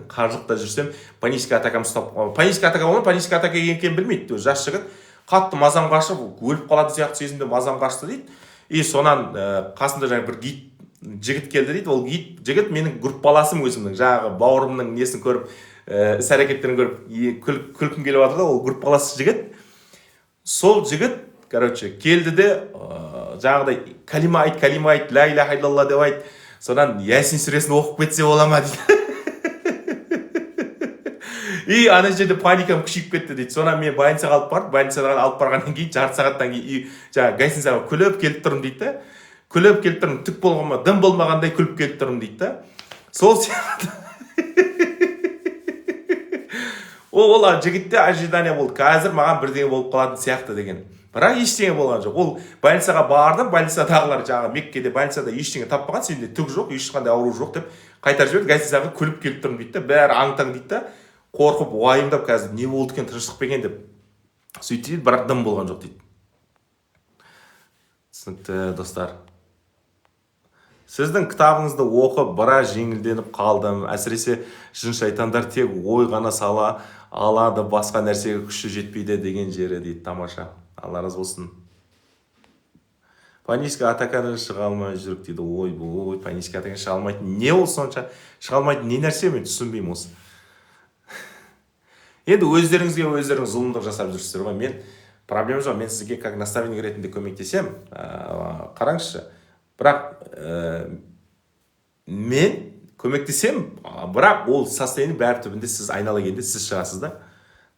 S1: Қажылықта жүрсем, паническая атакам ұстап. Паническая атака болмайды, паническая атака екенін білмейді. Жас жігіт қатты мазам қашып, өліп қалады сияқты сезімде мазам қашты дейді. И сонан қасында жаңа бір жігіт келді дейді. Ол жігіт менің группаласым өзімнің, жаңағы бауырымның несін көріп, іс-әрекеттерін көріп күлкім келіп жатыр да, ол группалас жігіт. Сол жігіт, келді де жаңағыдай калима айт, ла иляха иллалла деп айт. Содан Ясин сүресін оқып кетсе бола ма дейді. И ана жерде паникам күшейіп кетті дейді. Сонан мен больницаға алып барғаннан кейін, жарты сағаттан кейін жаңағы гостиницаға күліп келіп тұрмын дейді да. Күліп келіп тұрмын, түк болғанма, дым болмағандай күліп келіп тұрмын дейді да. Сол сияқты. Ол жігітте ожидание болды. Қазір маған бірдеңе болып қалатын сияқты деген. Бірақ ештеңе болған жоқ. Ол больницаға бардым, больницадағылар жаңағы Меккеде больницада ештеңе таппаған, сенде түк жоқ, ешқандай ауру жоқ деп қайтарып жіберді. Гостиницаға күліп келіп тұрмын дейді да. Бәрі аң-таң дейді да. Қорқып, уайымдап қазір не болды екен, тыныштық па екен деп. Сөйтті дейді, бірақ дым болған жоқ дейді. Түсінікті, достар. Сіздің кітабыңызды оқып, біраз жеңілденіп қалдым. Әсіресе жын шайтандар тек ой ғана сала алады, басқа нәрсеге күші жетпейді деген жері дейді. Тамаша. Алла разы болсын. Паническая атакадан шыға алмай жүрік дейді. Ой, паническая атакадан шыға алмайды. Не ол сонша? Шыға алмайды не нәрсе, мен түсінбеймін осы. Енді өздеріңізге зұлымдық жасап жүрсіздер ғой. Мен проблема жоқ. Мен сізге как наставник ретінде көмектесем, қараңызшы. Бірақ мен көмектесем, бірақ ол состояние бәрі түбінде сіз айнала келгенде сіз шығасыз да.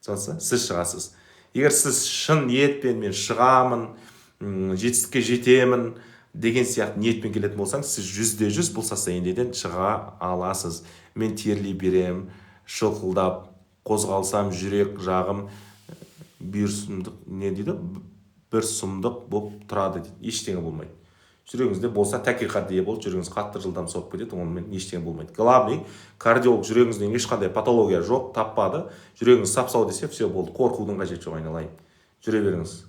S1: Сіз шығасыз. Егер сіз шын ниетпен мен шығамын, жетістікке жетемін деген сияқты ниетпен келетін болсаңыз, сіз 100% бұл состояниеден шыға аласыз. Мен терлей берем, шылқылдап, қозғалсам жүрек жағым бір сұмдық болып тұрады дейді. Ештеңе болмайды. Жүрегіңізде болса тәкиқардия болып, жүрегіңіз қатты жылдам соғып кетеді, онымен ештеңе болмайды. Главный, кардиолог жүрегіңізде ешқандай патология жоқ, таппады. Жүрегіңіз сап-сау десе, все болды. Қорқудың қажеті жоқ, айналайын. Жүре беріңіз.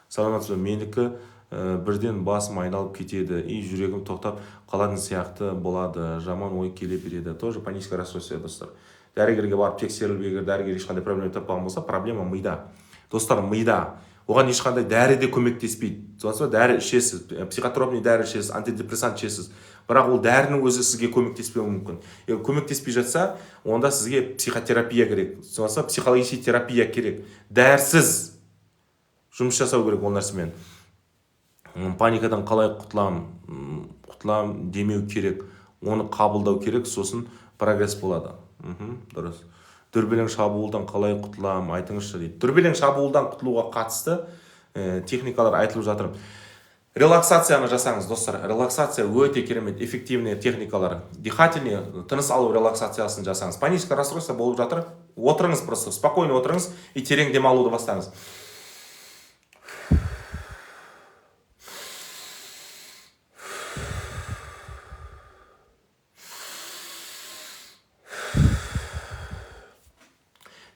S1: Саламатсыз ба? Менікі бірден басым айналып кетеді и жүрегім тоқтап қалатын сияқты болады, жаман ой келе береді. Тоже паническое расстройство, достар. Дәрігерге барып тексеріліп, егер дәрігер ешқандай проблема таппаған болса, проблема мида. Достар, мида. Оған ешқандай дәрі де көмектеспейді. Сондықтан дәрі ішесіз, психотропный дәрі ішесіз, антидепрессант ішесіз. Бірақ ол дәрінің өзі сізге көмектеспеуі мүмкін. Егер көмектеспей жатса, онда сізге психотерапия керек. Сондықтан психологический терапия керек. Дәрсіз жұмыс жасау керек ол нәрсемен. Паникадан қалай құтылам демеу керек. Оны қабылдау керек, сосын прогресс болады. Дұрыс. Дүрбелең шабуылдан қалай құтылам, айтыңызшы дейді. Дүрбелең шабуылдан құтылуға қатысты техникалар айтылып жатыр. Релаксацияны жасаңыз, достар. Релаксация өте керемет, эффективный техникалар. Дыхательный, тыныс алу релаксациясын жасаңыз. Паническое расстройство болып жатыр. Отырыңыз, просто спокойно отырыңыз и терең демалуды бастаңыз.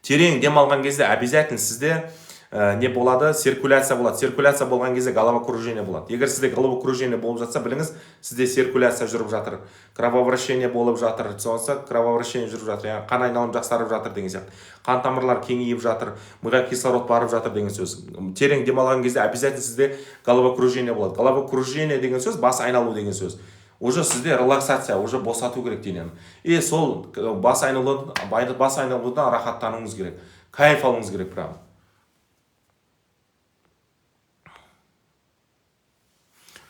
S1: Терең демалған кезде обязательно сізде не болады? Циркуляция болады. Циркуляция болған кезде головокружение болады. Егер сізде головокружение болып жатса, біліңіз, сізде циркуляция жүріп жатыр. Кровообращение болып жатыр. Сонса кровообращение жүріп жатыр. Яғни қан айналым жақсарып жатыр деген сияқты. Қан тамырлар кеңейіп жатыр. Миға кислород барып жатыр деген сөз. Терең демалған кезде обязательно сізде головокружение болады. Головокружение деген сөз бас айналу деген сөз. Уже сізде релаксация, уже босату керек денені. И сол бас айналудан рахаттануыңыз керек. Кайф алуыңыз керек, прям.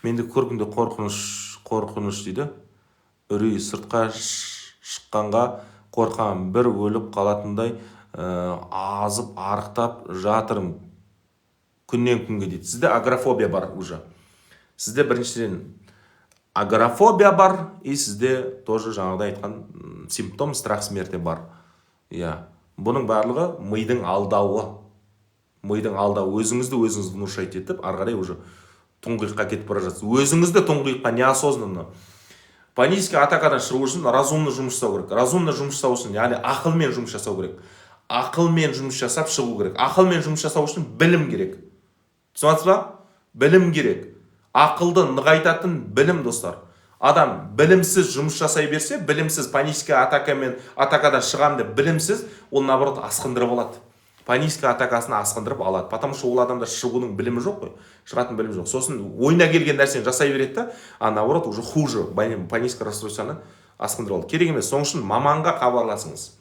S1: Менде көргенде қорқыныш дейді. Үрей, сыртқа шыққанға қорқам, бір өліп қалатындай азып арықтап жатырмын күннен күнге дейді. Сізде агорафобия бар уже. Сізде біріншіден агорафобия бар, и сізде тоже жаңағыда айтқан симптом страх смерти бар. Бұның барлығы мидың алдауы. Мидың алдауы. Өзіңізді внушать етіп, арғарай уже тұңғиыққа кетіп бара жатсыз. Өзіңізді тұңғиыққа неосознанно. Панический атакадан шығу үшін разумно жұмыс жасау керек. Разумно жұмыс жасау үшін, яғни ақылмен жұмыс жасау керек. Ақылмен жұмыс жасап шығу керек. Ақылмен жұмыс жасау үшін білім керек. Түсінесіз ба? Білім керек. Ақылды нығайтатын білім, достар. Адам білімсіз жұмыс жасай берсе, білімсіз панический атакадан шығам деп білімсіз, ол наоборот асқындырып алады. Панический атакасын асқындырып алады. Потому что ол адамда шығудың білімі жоқ қой. Шығатын білімі жоқ. Сосын ойына келген нәрсені жасай береді, а наоборот уже хуже. Панический расстройствоны асқындырып алады. Керек емес. Соның үшін маманға хабарласыңыз.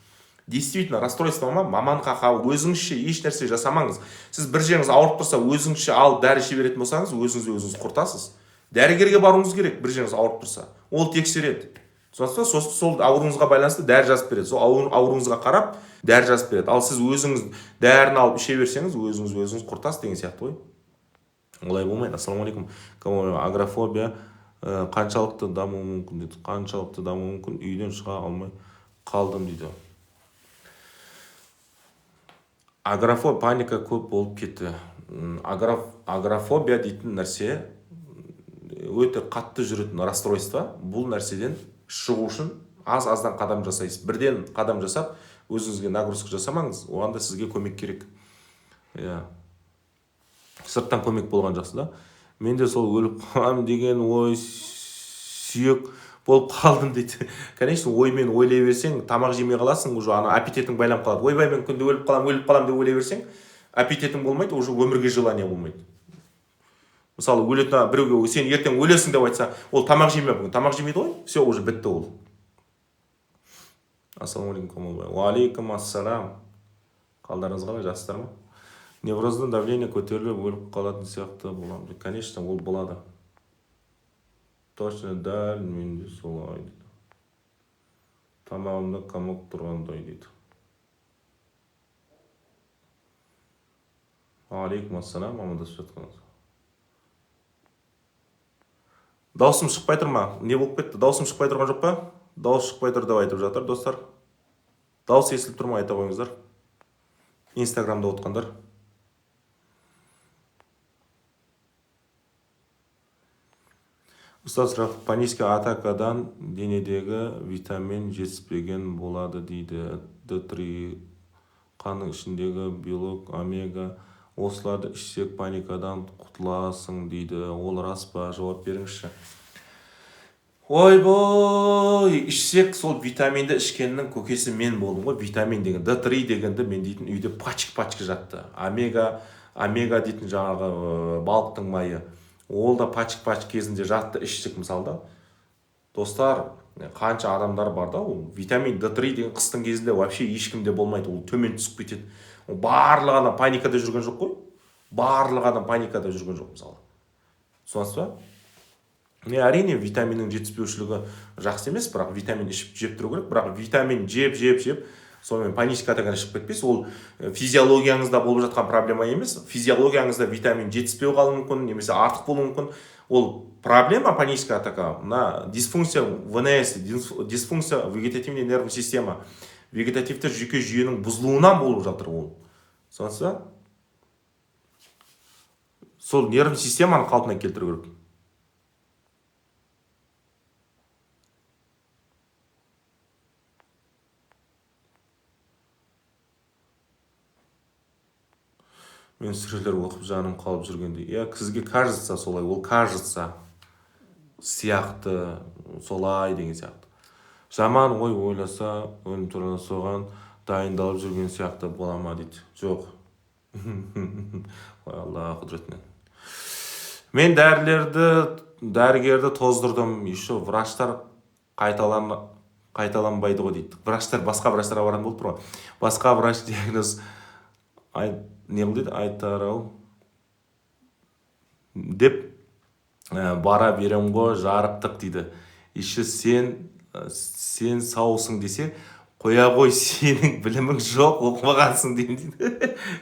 S1: Действительно, расстройство маманға өзіңізше еш нәрсе жасамаңыз. Сіз бір жеріңіз ауырып тұрса, өзіңізше алып дәрі іше беретін болсаңыз, өзіңіз құртасыз. Дәрігерге баруыңыз керек, бір жеріңіз ауырып тұрса. Ол тексереді. Сосын сол ауруыңызға байланысты дәрі жазып береді. Сол ауруыңызға қарап дәрі жазып береді. Ал сіз өзіңіз дәріні алып іше берсеңіз, өзіңіз құртасыз деген сияқты ғой. Олай болмайды. Ассалаумағалейкум. Агорафобия қаншалықты дамуы мүмкін дейді. Қаншалықты дамуы мүмкін, үйден шыға алмай қалдым дейді. Агорафобия, паника көп болып кетті. Агорафобия дейтін нәрсе өте қатты жүретін расстройство. Бұл нәрседен шығу үшін аздан қадам жасайсыз. Бірден қадам жасап, өзіңізге нагрузка жасамаңыз, оғанда сізге көмек керек. Сырттан көмек болған жақсы да. Менде сол өліп қалам деген ой сүйек болып қалдым дейді. Конечно, оймен ойлай берсең, тамақ жемей қаласың, уже аппетитің байланып қалады. Ойбай, мен күнде өліп қалам деп ойлай берсең, аппетитің болмайды, уже өмірге желание болмайды. Мысалы, өлетін біреуге сен ертең өлесің деп айтса, ол тамақ жемей, бүгін тамақ жемейді ғой, все, уже бітті ол. Ассалаумағалейкум. Уалейкум ассалам. Қалдарыңыз қалай, жақсыздар ма? Невроздан давление көтеріліп өліп қалатын сияқты боламын. Конечно, ол болады. Точно, дәл менде солай дейді. Тамағымда комок тұрғандай дейді. Алейкум ассалам, амандасып жатқаныңыз. Даусым шықпай тұр ма? Не болып кетті? Даусым шықпай тұрған жоқ па? Дауыс шықпай тұр деп айтып жатыр, достар. Дауыс естіліп тұр ма, айта қойыңыздар. Инстаграмда отқандар. Ұстаз, панический атакадан денедегі витамин жетіспеген болады дейді. D3 қанның ішіндегі белок, омега осыларды ішсек паникадан құтыласың дейді. Ол рас па? Жауап беріңізші. Ойбой, ішсек сол витаминді ішкеннің көкесі мен болдым ғой. Витамин деген D3 дегенді мен дейтін үйде пачка жатты. Омега дейтін жаңағы балықтың майы. Ол да пачка кезінде жатты, іштік мысалда. Достар, қанша адамдар бар да, ол витамин D3 деген қыстың кезінде вообще ешкімде болмайды. Ол төмен түсіп кетеді. Ол барлық адам паникада жүрген жоқ қой. Барлық адам паникада жүрген жоқ мысалы. Сонсыз ба? Әрине витаминнің жетіспеушілігі жақсы емес, бірақ витамин ішіп жеп тұру керек. Бірақ витамин жеп сонымен паническая атакаға шығып кетпейсіз. Ол физиологияңызда болып жатқан проблема емес. Физиологияңызда витамин жетіспеу қалуы мүмкін, немесе артық болуы мүмкін. Ол проблема паническая атака. Мына дисфункция ВНС, дисфункция вегетативной нервной система, вегетативті жүйке жүйенің бұзылуынан болып жатыр ол. Сонсыз ба? Сол нервный системаны қалпына келтіру керек. Мен сүрелер оқып жаным қалып жүргенде. Сізге кажется солай, ол кажется сияқты, солай деген сияқты. Жаман ой ойласа, өлім туралы соған дайындалып жүрген сияқты бола ма дейді. Жоқ. Ой, Алла құдіретінен. Мен дәрігерді тоздырдым. Еще врачтар қайталанбайды ғой дейді. Басқа врачтарға баратын болып тұр ғой. Басқа врач диагноз не дейді, айтарау деп бара берем ғой, жарықтық дейді. Еще сен саусың десе, қоя ғой, сенің білімің жоқ, оқымағансың дейді.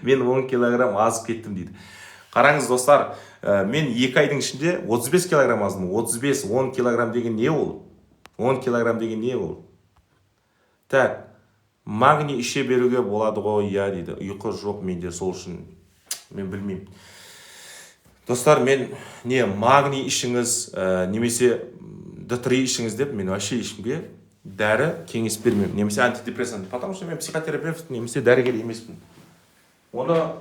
S1: Мен 10 килограмм азып кеттім дейді. Қараңыз достар, мен 2 айдың ішінде 35 килограмм аздым. 10 килограмм деген не ол? 10 килограмм деген не ол? Так, магний іше беруге болады ғой, дейді. Ұйқы жоқ менде, сол үшін мен білмеймін. Достар, мен магний ішіңіз, немесе D3 ішіңіз деп мен вообще ешкімге дәрі кеңес бермеймін, немесе антидепрессант, потому что мен психотерапевт, немесе дәрігер емеспін. Оны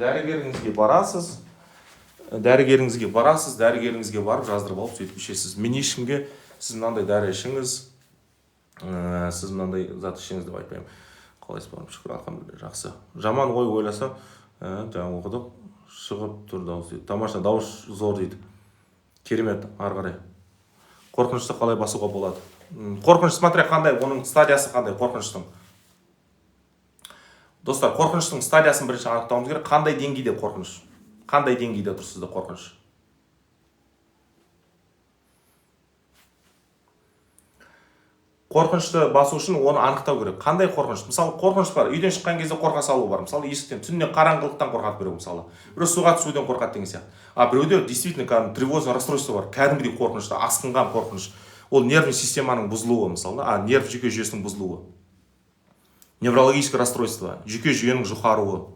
S1: дәрігеріңізге барасыз, дәрігеріңізге барып жаздырып алып сөйтіп ішесіз. Мен ешкімге сіз мынандай дәрі ішіңіз, сіз мынандай зат ішіңіз деп айтпаймын. Қалайсыз барым, шүкір, алхамдулилля, жақсы. Жаман ой ойласа, жаңа оқыдық, шығып тұр дауыс дейді. Тамаша, дауыс зор дейді. Керемет, ары қарай. Қорқынышты қалай басуға болады? Қорқыныш, смотря қандай, оның стадиясы қандай қорқыныштың. Достар, қорқыныштың стадиясын бірінші анықтауымыз керек. Қандай деңгейде қорқыныш? Қандай деңгейде тұрсызда қорқыныш? Қорқынышты басу үшін оны анықтау керек. Қандай қорқыныш? Мысалы, қорқыныш бар. Үйден шыққан кезде қорқа салу бар. Мысалы, есіктен, түннен қараңғылықтан қорқады біреу, мысалы. Біреу суға түсуден қорқады деген сияқты. Біреуде действительно тревожное расстройство бар. Кәдімгідей қорқынышты, асқынған қорқыныш. Ол нервный системаның бұзылуы, мысалы, нерв жүйке жүйесінің бұзылуы. Неврологическое расстройство, жүйке жүйенің жұқаруы.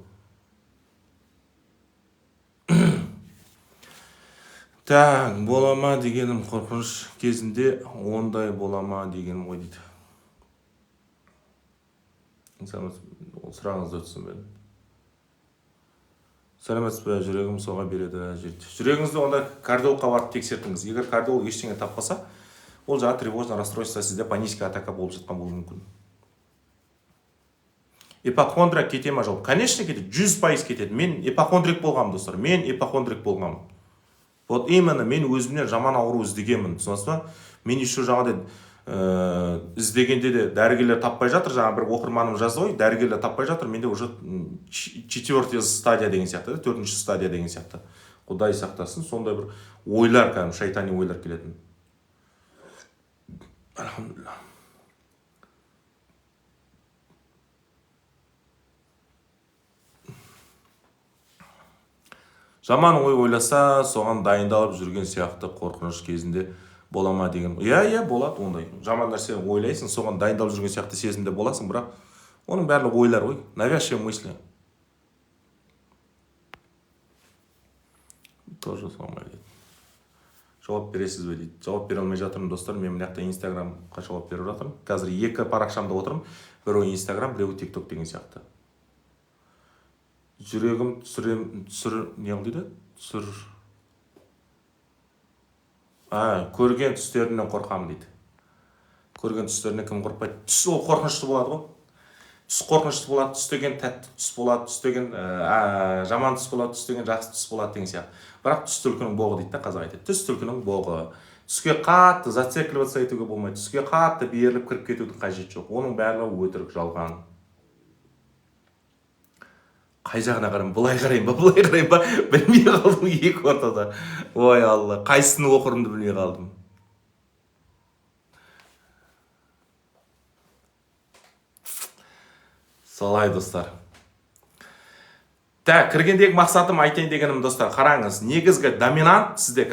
S1: Так, бола ма дегенім қорқыныш кезінде ондай бола ма дегенім ғой дейді. Сұрағыңызды өтсін бәрін. Сәлеметсіз бе, жүрегім соға береді. Жүрегіңізді онда кардиологқа барып тексертіңіз. Егер кардиолог ештеңе таппаса, ол жаңа тревожное расстройство, сізде паническая атака болып жатқан болуы мүмкін. Ипохондрия кете ма жоқ? Конечно кетеді, 100% кетеді. Мен ипохондрик болғам, достар. Мен ипохондрик болғам. Вот именно мен өзімнен жаман ауру іздегенмін. Түсінесіз ба? Мен еще жаңағыдай іздегенде де дәрігерлер таппай жатыр. Жаңа бір оқырманым жазды ғой, дәрігерлер таппай жатыр. Менде уже 4 стадия деген сияқты, 4 стадия деген сияқты. Құдай сақтасын, сондай бір ойлар, кәдімгі шайтани ойлар келетін. Алхамдулилля. Жаман ой ойласа, соған дайындалып жүрген сияқты қорқыныш кезінде бола ма деген. Болады ондай. Жаман нәрсе ойлайсың, соған дайындалып жүрген сияқты сезімде боласың, бірақ оның барлығы ойлар ғой, навязчивые мысли. Тоже солай дейді. Жауап бересіз бе дейді. Жауап бере алмай жатырмын, достар. Мен мына жақта Инстаграмға жауап беріп жатырмын. Қазір 2 парақшамда отырмын. Біреуі Инстаграм, біреуі TikTok деген сияқты. жүрегім не дейді? Көрген түстерінен қорқамын дейді. Көрген түстерінен кім қорқпайды? Түс ол қорқынышты болады ғой. Түс қорқынышты болады, түс деген тәтті түс болады, түс деген жаман түс болады, түс деген жақсы түс болады деген сияқты. Бірақ түс түлкінің боғы дейді да, қазақ айтады. Түс түлкінің боғы. Түске қатты зацикливаться етуге болмайды. Түске қатты беріліп кіріп кетудің қажеті жоқ. Оның барлығы өтірік, жалған. Қай жағына қараймын? Былай қараймын ба, былай қараймын ба? Білмей қалдым екі ортада. Ой алла, қайсысын оқырымды білмей қалдым. Солай достар. Кіргендегі мақсатым айтайын дегенім достар, қараңыз, негізгі доминант сізде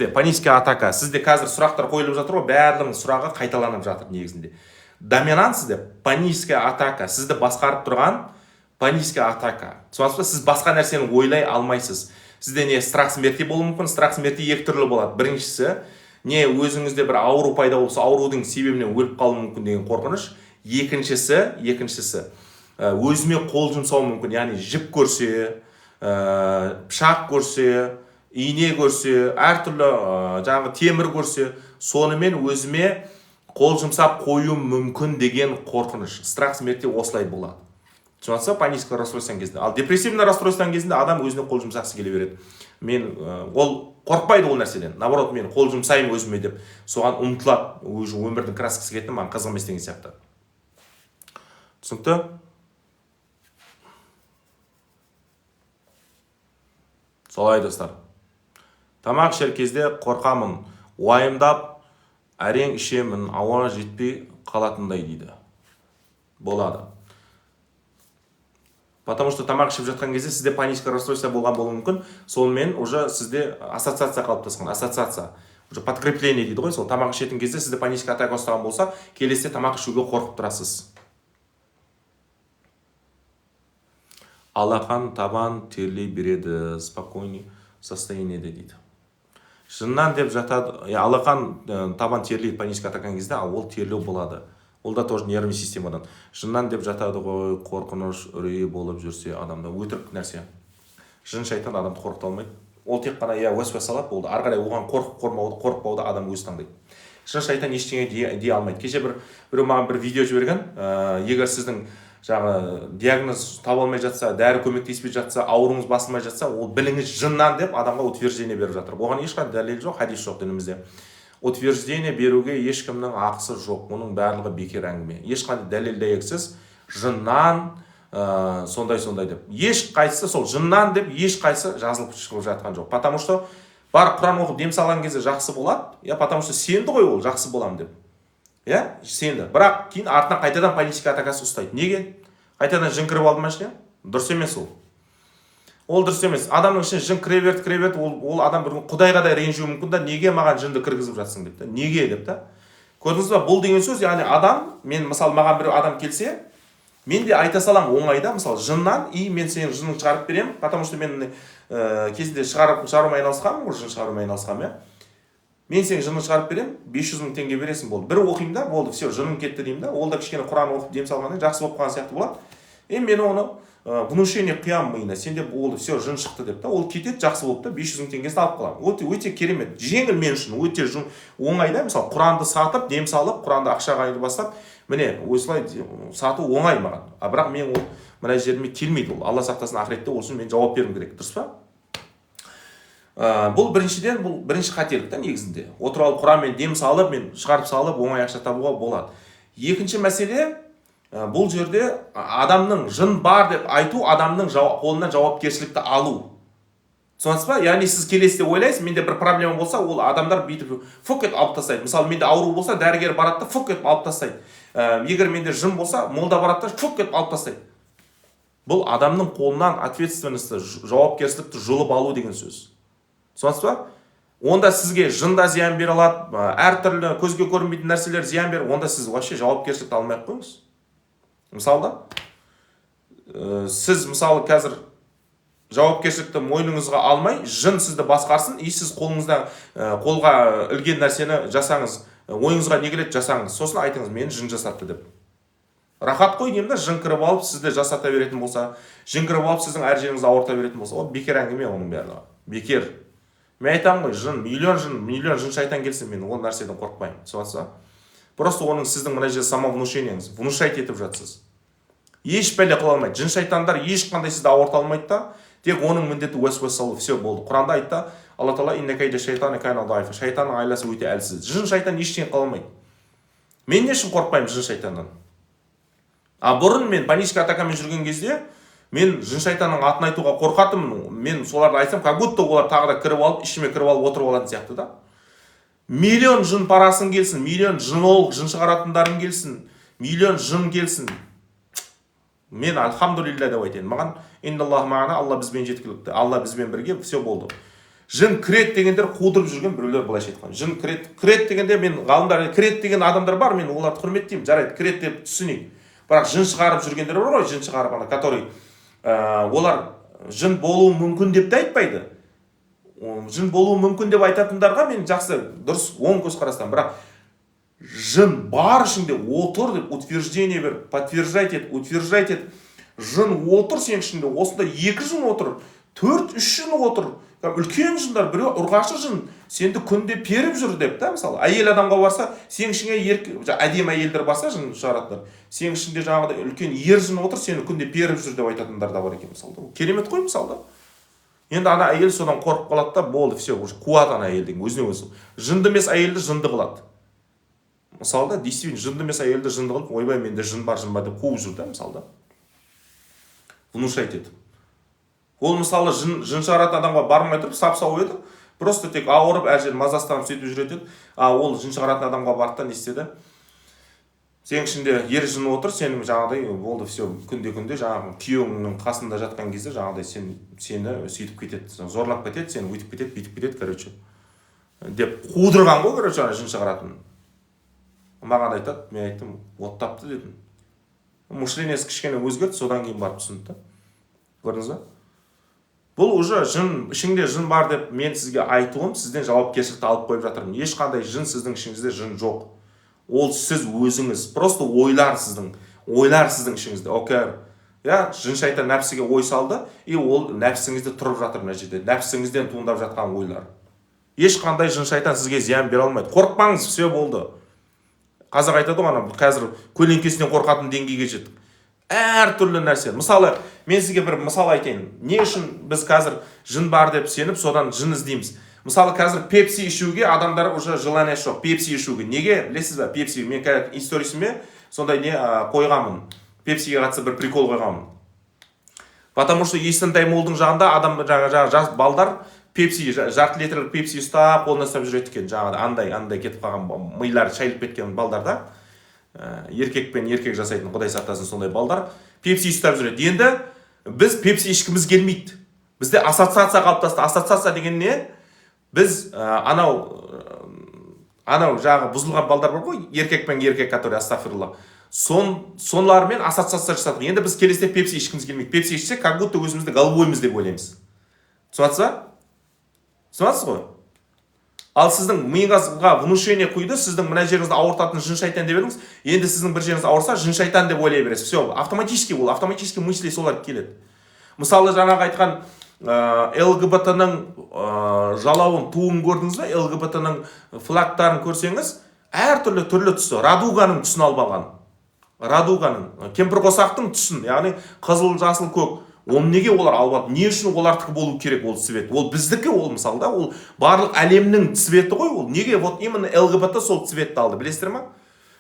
S1: панический атака, сізде қазір сұрақтар қойылып жатыр ғой, бәрінің сұрағы қайталанып жатыр негізінде. Доминант сізде панический атака, сізді басқарып тұрған панический атака. Сондықтан сіз басқа нәрсені ойлай алмайсыз. Сізде не страх смерти болуы мүмкін, страх смерти екі түрлі болады. Біріншісі, не өзіңізде бір ауру пайда болса, аурудың себебінен өліп қалуы мүмкін деген қорқыныш. Екіншісі өзіме қол жұмсау мүмкін, яғни жіп көрсе, пышақ көрсе, ине көрсе, әртүрлі жаңағы темір көрсе, сонымен өзіме қол жұмсап қою мүмкін деген қорқыныш. Страх смерти осылай болады. Сондықтан панический расстройство кезінде. Ал депрессивный расстройство кезінде адам өзіне қол жұмсағысы келе береді. Ол қорқпайды ол нәрседен. Наоборот, мен қол жұмсаймын өзіме деп, соған ұмтылады. Өзі өмірдің краскасы кетті, маған қызық емес деген сияқты. Түсінікті? Солай достар. Тамақ ішер кезде қорқамын, уайымдап, әрең ішемін, ауа жетпей қалатындай дейді. Болады. Потому что тамақ ішіп жатқан кезде сізде панический расстройство болған болуы мүмкін, сонымен уже сізде ассоциация қалыптасқан, ассоциация. Уже подкрепление дейді ғой, сол тамақ ішетін кезде сізде панический атака ұстаған болса, келесіде тамақ ішуге қорқып тұрасыз. Алақан табан терлей береді, спокойный состояниеде дейді. Жыннан деп жатады, алақан табан терлейді панический атакан кезде, ол терлеу болады. Ол да тоже нервный системадан. Жыннан деп жатады ғой, қорқыныш, үрей болып жүрсе адамда өтірік нәрсе. Жын шайтан адамды қорқыта алмайды. Ол тек қана уәсуәс салады, болды. Ары қарай оған қорықпауды адам өзі таңдайды. Жын шайтан ештеңе дей алмайды. Кеше біреу маған бір видео жіберген, егер сіздің диагноз таба алмай жатса, дәрі көмектеспей жатса, ауруыңыз басылмай жатса, ол біліңіз жыннан деп адамға утверждение беріп жатыр. Оған ешқандай дәлел жоқ, хадис жоқ дінімізде. Утверждение беруге ешкімнің ақысы жоқ, оның барлығы бекер әңгіме. Ешқандай дәлел дәйексіз жыннан сондай деп. Ешқайсысы сол жыннан деп ешқайсы жазылып шығып жатқан жоқ. Потому что бар Құран оқып дем салған кезде жақсы болады, потому что сенді ғой ол жақсы болам деп. Сенді. Бірақ кейін артынан қайтадан панический атакасы ұстайды. Неге? Қайтадан жын кіріп алды ма ішіне? Дұрыс емес ол. Ол дұрыс емес. Адамның ішіне жын кіре берді, ол адам бір құдайға да ренжуі мүмкін да, неге маған жынды кіргізіп жатсың деп та. Неге деп та. Көрдіңіз ба? Бұл деген сөз, яғни адам, мен мысалы маған бір адам келсе, мен де айта салам оңайда, мысалы жыннан, мен сенің жынын шығарып беремін, потому что мен кезінде шығарумен айналысқанмын, жын шығарумен айналысқанмын, мен сенің жынын шығарып беремін, 500 мың теңге бересің, болды. Бір оқимын да, болды, все, жының кетті деймін да, ол да кішкене Құран оқып дем салғанда жақсы болып қалған сияқты болады. Мен оны внушение қиямын миына, сенде болды, все, жын шықты деп та, ол кетеді, жақсы болып та, 500 мың теңгесін алып қаламын. Өте керемет, жеңіл мен үшін, өте оңай да, мысалы Құранды сатып, дем салып, Құранды ақшаға айырбастап, міне, осылай сату оңай маған. Бірақ мен ол мына жеріме келмейді ол. Алла сақтасын, ақыретте олсын мен жауап беруім керек, дұрыс па? Бұл біріншіден, бұл бірінші қателік та негізінде. Отырып алып Құранмен дем салып, мен шығарып салып, оңай ақша табуға болады. Екінші мәселе, бұл жерде адамның жын бар деп айту, адамның қолынан жауапкершілікті алу. Сонсыз ба? Яғни сіз келесіде ойлайсыз, менде бір проблема болса, ол адамдар бүйтіп фук етіп алып тастайды. Мысалы, менде ауру болса, дәрігер барады да фук етіп алып тастайды. Егер менде жын болса, молда барады да фук етіп алып тастайды. Бұл адамның қолынан ответственності, жауапкершілікті жұлып алу деген сөз. Сонсыз ба? Онда сізге жында зиян бере алады, әртүрлі көзге көрінбейтін нәрселер зиян беріп, онда сіз вообще жауапкершілікті алмай ақ қойыңыз. Мысалы, сіз мысалы қазір жауапкершілікті мойныңызға алмай, жын сізді басқарсын, сіз қолға ілген нәрсені жасаңыз, ойыңызға не келеді жасаңыз, сосын айтыңыз, мені жын жасатты деп. рахат қой деймін да. Жын кіріп алып сізді жасата беретін болса, жын кіріп алып сіздің әр жеріңізді ауырта беретін болса, ол бекер әңгіме, оның барлығы бекер. Мен айтамын ғой, миллион жын шайтан келсін, мен ол нәрседен қорықпаймын. Түсінсіз? Просто оның сіздің мына жерде самовнушениеңіз, внушать етіп жатсыз. Еш бәле қыла алмайды. Жын шайтандар ешқандай сізді ауырта алмайды да. Тек оның міндеті уәсуәс салу. Все болды. Құранда айтты, Алла Тағала инна кайда шайтана кана даифа. Шайтанның айласы өте әлсіз. Жын шайтан ештеңе қыла алмайды. Мен не үшін қорықпаймын жын шайтаннан? Бұрын мен панический атакамен жүрген кезде мен жын шайтанның атын айтуға қорқатымын. Мен соларды айтсам, как будто олар тағы да кіріп алып, ішіме кіріп алып отырып алатын сияқты да. Миллион жын парасын келсін, миллион жынолог, жын шығаратындарың келсін, миллион жын келсін. Мен альхамдулилля деп айтайын. Маған индаллаху маана, Алла бізбен жеткілікті. Алла бізбен бірге, все болды. Жын кірет дегендер қудырып жүрген біреулер былайша айтқан. Жын кірет дегенде мен ғалымдар кірет деген адамдар бар, мен оларды құрметтеймін. Жарайды, кірет деп түсінейік. Бірақ жын шығарып жүргендер бар ғой, жын шығарып ана, который олар жын болуы мүмкін деп те айтпайды. Жын болуы мүмкін деп айтатындарға мен жақсы, дұрыс, оң көзқарастан. Бірақ жын бар ішінде отыр деп утверждение бер, подтверждать ет. Жын отыр сен ішінде, осында 2 жын отыр, 4-3 жын отыр. Үлкен жындар, біреу ұрғашы жын, сенді күнде періп жүр деп та, мысалы. Әйел адамға барса, сен ішіңе әдемі әйелдер барса, жын шығаратындар. Сен ішінде жаңағыдай үлкен ер жын отыр, сені күнде періп жүр деп айтатындар да бар екен, мысалы. Керемет қой, мысалы. Енді ана әйел содан қорқып қалады да, болды, все, уже қуат ана әйелдің өзіне өзі. Жынды емес әйелді жынды қылады. Мысалы да, действительно, жынды емес әйелді жынды қылып, ойбай, менде жын бар деп қуып жүр да, мысалы да. Внушать етіп. Ол мысалы жын шығаратын адамға бармай тұрып, сап-сау еді, просто тек ауырып, әр жер мазастанып сөйтіп жүреді. Ол жын шығаратын адамға барды да не істеді? Сен ішінде ер жын отыр, сенің жаңағыдай болды, все, күнде жаңағы күйеуіңнің қасында жатқан кезде жаңағыдай сені сөйтіп кетеді, зорлап кетеді, сені өйтіп кетеді, бүйтіп кетеді, короче. Деп қудырған ғой, короче, жын шығаратын. Маған айтады, мен айттым, оттапты дедім. Мышлениесі кішкене өзгерді, содан кейін барып түсінді. Көрдіңіз ба? Бұл уже ішіңде жын бар деп мен сізге айтуым, сізден жауапкершілікті алып қойып жатырмын. Ешқандай жын сіздің ішіңізде жын жоқ. Ол сіз өзіңіз, просто ойлар сіздің ішіңізде. Окей. Жын шайтан нәпсіге ой салды, ол нәпсіңізде тұрып жатыр мына жерде. Нәпсіңізден туындап жатқан ойлар. Ешқандай жын шайтан сізге зиян бере алмайды. Қорықпаңыз, все болды. Қазақ айтады ғой, ана қазір көлеңкесінен қорқатын деңгейге жеттік. Әр түрлі нәрсе. Мысалы, мен сізге бір мысал айтайын. Не үшін біз қазір жын бар деп сеніп, содан жын іздейміз? Мысалы, қазір пепси ішуге адамдар уже желание жоқ. Пепси ішуге. Неге? Білесіз ба? Пепси. Мен историясыме сондай не қойғамын. Пепсиге қатысы бір прикол қойғамын. Потому что Есентай молдың жағында адам жас балдар пепси, жарты литрлік пепси ұстап, қолына ұстап жүреді екен. Жаңағы андай кетіп қалған милар шайылып кеткен балдарда. Еркек пен еркек жасайтын, құдай сақтасын, сондай балдар пепси ұстап жүреді. Енді біз пепси ішкіміз келмейді. Бізде ассоциация қалыптасты. Ассоциация деген не? Біз анау жағы бұзылған балдар бар ғой, еркек пен еркек, который астағфирулла. Сонлармен ассоциация жасадық. Енді біз келесіде пепси ішкіміз келмейді. Пепси ішсек, как будто өзімізді голубоймыз деп ойлаймыз. Түсінесіз ба? Түсінесіз ғой? Ал сіздің миыңызға внушение құйды, сіздің мына жеріңізді ауыртатын жын шайтан деп едіңіз, енді сіздің бір жеріңіз ауырса, жын шайтан деп ойлай бересіз. Все, автоматически мысли солар келеді. Мысалы, жаңағы айтқан ЛГБТ-ның жалауын, туын көрдіңіз бе? ЛГБТ-ның флагтарын көрсеңіз, әр түрлі түсі, радуганың түсін алып алған. Радуганың, кемпірқосақтың түсін, яғни қызыл, жасыл, көк. Оны неге олар алып алды? Не үшін олардікі болу керек ол цвет? Ол біздікі, ол мысалы да, ол барлық әлемнің цветі ғой ол. Неге вот именно ЛГБТ сол цветті алды, білесіздер ма?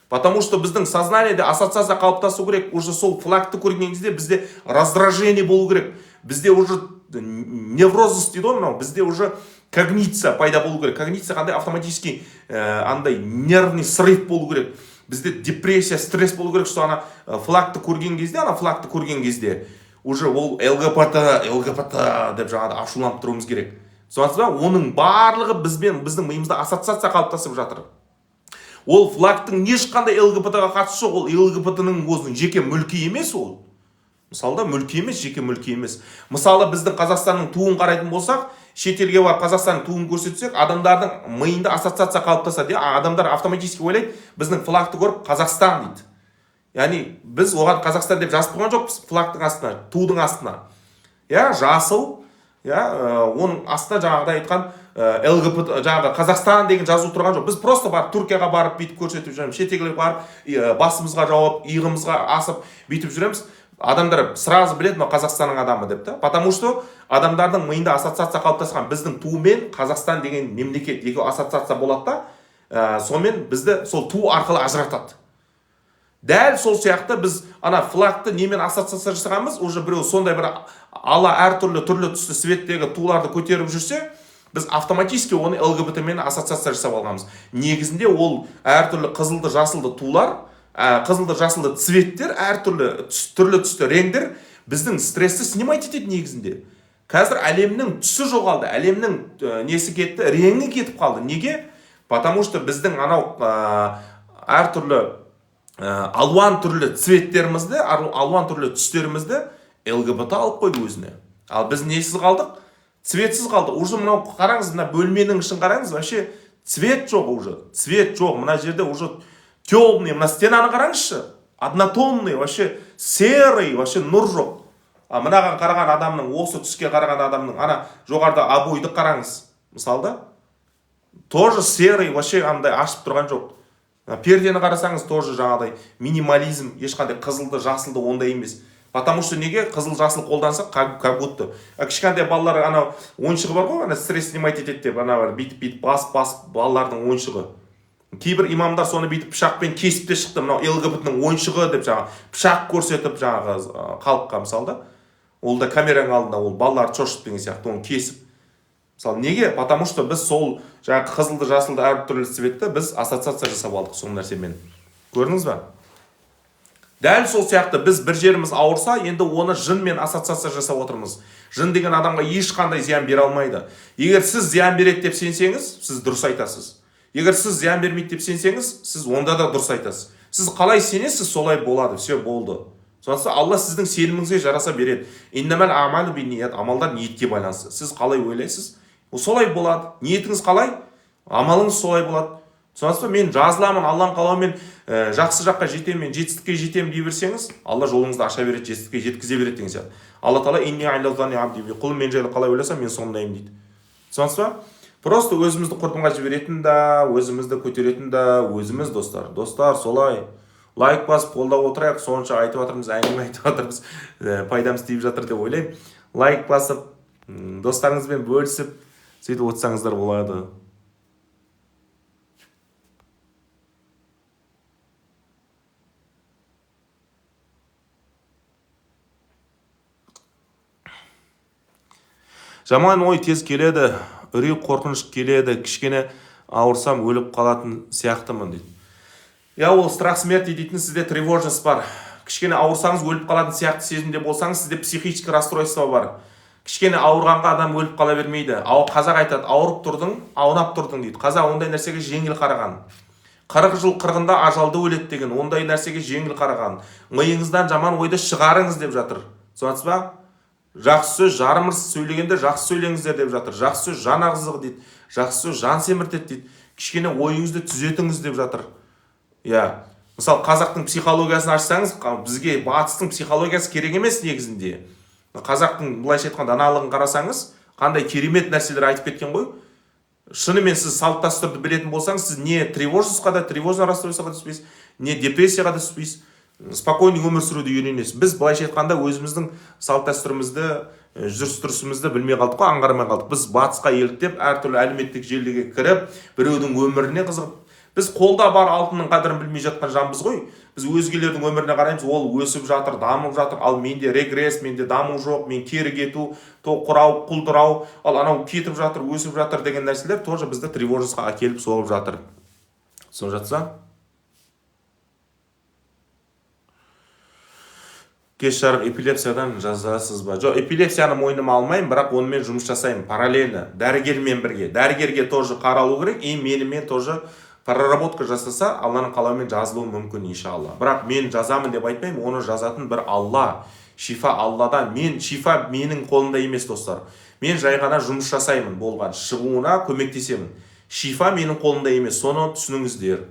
S1: Потому что біздің сознаниеде ассоциация қалыптасу керек. Уже сол флагты көрген кезде бізде раздражение болу керек. Бізде уже невроз дейді ғой мынау. Бізде уже когниция пайда болу керек. Когниция қандай? Автоматически андай нервный срыв болу керек. Бізде депрессия, стресс болу керек, что ана флагты көрген кезде, уже ол ЛГБТ деп жаңағыда ашуланып тұруымыз керек. Соңғысы ба, оның барлығы біздің миымызда ассоциация қалыптасып жатыр. Ол флагтың ешқандай ЛГБТ-ға қатысы жоқ, ол ЛГБТ-ның өзінің жеке мүлкі емес ол. Мысалда мүлкі емес, жеке мүлкі емес. Мысалы, біздің Қазақстанның туын қарайтын болсақ, шетелге барып Қазақстанның туын көрсетсек, адамдардың миында ассоциация қалыптасады. Адамдар автоматически ойлайды, біздің флагты көріп Қазақстан дейді. яғни біз оған Қазақстан деп жазып қойған жоқпыз флагтың астына, тудың астына. Иә, жасыл, иә, оның астына жаңағыдай айтқан ЛГБТ, жаңағы Қазақстан деген жазу тұрған жоқ. Біз просто барып Түркияға барып бүйтіп көрсетіп жүреміз, шетелге барып басымызға жауып, иығымызға асып бүйтіп жүреміз. Адамдар сразу біледі мына Қазақстанның адамы деп та. Потому что адамдардың миында ассоциация қалыптасқан, біздің ту мен Қазақстан деген мемлекет екеуі ассоциация болады да, сонымен бізді сол ту арқылы ажыратады. Дәл сол сияқты біз ана флагты немен ассоциация жасағанбыз, уже біреу сондай бір ала әртүрлі түсті светтегі туларды көтеріп жүрсе, біз автоматически оны ЛГБТ мен ассоциация жасап алғанбыз. Негізінде ол әртүрлі қызылды, жасылды тулар, қызылды, жасылды цветтер, әртүрлі түсті реңдер біздің стрессті снимать етеді негізінде. Қазір әлемнің түсі жоғалды, әлемнің несі кетті, реңі кетіп қалды. Неге? Потому что біздің анау әртүрлі алуан түрлі цветтерімізді, алуан түрлі түстерімізді ЛГБТ алып қойды өзіне. Ал біз несіз қалдық? Цветсіз қалдық. Уже мынау қараңыз, мына бөлменің ішін қараңыз, вообще цвет жоқ уже. Цвет жоқ. Мына жерде уже темный, мына стенаны қараңызшы. Однотонный, вообще серый, вообще нұр жоқ. Мынаған қараған адамның, осы түске қараған адамның, ана жоғарда обойды қараңыз. Мысалда, тоже серый, вообще андай ашып тұрған жоқ. Пердені қарасаңыз тоже жаңағыдай минимализм, ешқандай қызылды, жасылды ондай емес. Потому что неге қызыл жасыл қолданса, как будто. Кішкентай балалар ана ойыншығы бар ғой, ана стресс снимать етеді деп, ана бар бүйтіп басып балалардың ойыншығы. Кейбір имамдар соны бүйтіп пышақпен кесіп те шықты, мынау ЛГБТ-ның ойыншығы деп жаңағы пышақ көрсетіп жаңағы халыққа мысалда. Ол да камераның алдында ол балаларды шошытып деген сияқты, оны кесіп. Мысалы, неге? Потому что біз сол жаңағы қызылды, жасылды әртүрлі цветті біз ассоциация жасап алдық сол нәрсемен. Көрдіңіз ба? Дәл сол сияқты біз бір жеріміз ауырса, енді оны жынмен ассоциация жасап отырмыз. Жын деген адамға ешқандай зиян бере алмайды. Егер сіз зиян береді деп сенсеңіз, сіз дұрыс айтасыз. Егер сіз зиян бермейді деп сенсеңіз, сіз онда да дұрыс айтасыз. Сіз қалай сенесіз, солай болады. Все болды. Сондықтан Алла сіздің сеніміңізге жараса береді. Иннамал аъмалу бинният, амалдар ниетке байланысты. Сіз қалай ойлайсыз, солай болады. Ниетіңіз қалай, амалыңыз солай болады. Сондықтан мен жазыламын, Алланың қалауымен жақсы жаққа жетемін, жетістікке жетемін дей берсеңіз, Алла жолыңызды аша береді, жетістікке жеткізе береді деген сияқты. Алла Тағала инни айлазани абди, құлым мен жайлы қалай ойласам, мен сондаймын дейді. Сондықтан просто өзімізді құрдымға жіберетін да, өзімізді көтеретін да өзіміз, достар. Достар, солай лайк басып қолдап отырайық, сонша айтып жатырмыз, әңгіме айтып жатырмыз, пайдамыз тиіп жатыр деп ойлаймын. Лайк басып, достарыңызбен бөлісіп, сөйтіп отырсаңыздар болады. Жаман ой тез келеді, үрей қорқыныш келеді, кішкене ауырсам өліп қалатын сияқтымын дейді. Я, ол страх смерти дейтін сізде тревожность бар. Кішкене ауырсаңыз өліп қалатын сияқты сезімде болсаңыз, сізде психический расстройство бар. Кішкене ауырғанға адам өліп қала бермейді. Қазақ айтады, ауырып тұрдың, аунап тұрдың дейді. Қазақ ондай нәрсеге жеңіл қараған. 40 жыл қырғында ажалды өледі деген, ондай нәрсеге жеңіл қараған. Миыңыздан жаман ойды шығарыңыз деп жатыр. Сонсыз ба? Жақсы сөз жарымыз сөйлегенде жақсы сөйлеңіздер деп жатыр. Жақсы сөз жан ағызығы дейді. Жақсы сөз жан семіртеді дейді. Кішкене ойыңызды түзетіңіз деп жатыр. Я, мысалы қазақтың психологиясын ашсаңыз, бізге батыстың психологиясы керек емес негізінде. Қазақтың былайша айтқанда даналығын қарасаңыз, қандай керемет нәрселер айтып кеткен ғой. Шынымен сіз салт дәстүрді білетін болсаңыз, сіз не тревожный расстройствоға түспейсіз, не депрессияға да түспейсіз. Спокойный өмір сүруді үйренесіз. Біз былайша айтқанда өзіміздің салт дәстүрімізді, жүріс-тұрысымызды білмей қалдық қой, аңғармай қалдық. Біз батысқа еліктеп, әртүрлі әлеуметтік желіге кіріп, біреудің өміріне қызығып, біз қолда бар алтынның қадірін білмей жатқан жанбыз ғой. Біз өзгелердің өміріне қараймыз, ол өсіп жатыр, дамып жатыр, ал менде регресс, менде даму жоқ, мен кері кету, тоқырау, құлдырау, ал анау кетіп жатыр, өсіп жатыр деген нәрселер тоже бізді тревожностьқа әкеліп соғып жатыр. Сон жатса? Кеш жарық эпилепсиядан жазасыз ба? Жоқ, эпилепсияны мойныма алмаймын, бірақ онымен жұмыс жасаймын параллельно, дәрігермен бірге. Дәрігерге тоже қаралу керек, и менімен тоже проработка жасаса, Алланың қалауымен жазылуы мүмкін, иншалла. Бірақ мен жазамын деп айтпаймын, оны жазатын бір Алла. Шифа Алладан. Шифа менің қолымда емес, достар. Мен жай ғана жұмыс жасаймын, болған шығуына көмектесемін. Шифа менің қолымда емес, соны түсініңіздер.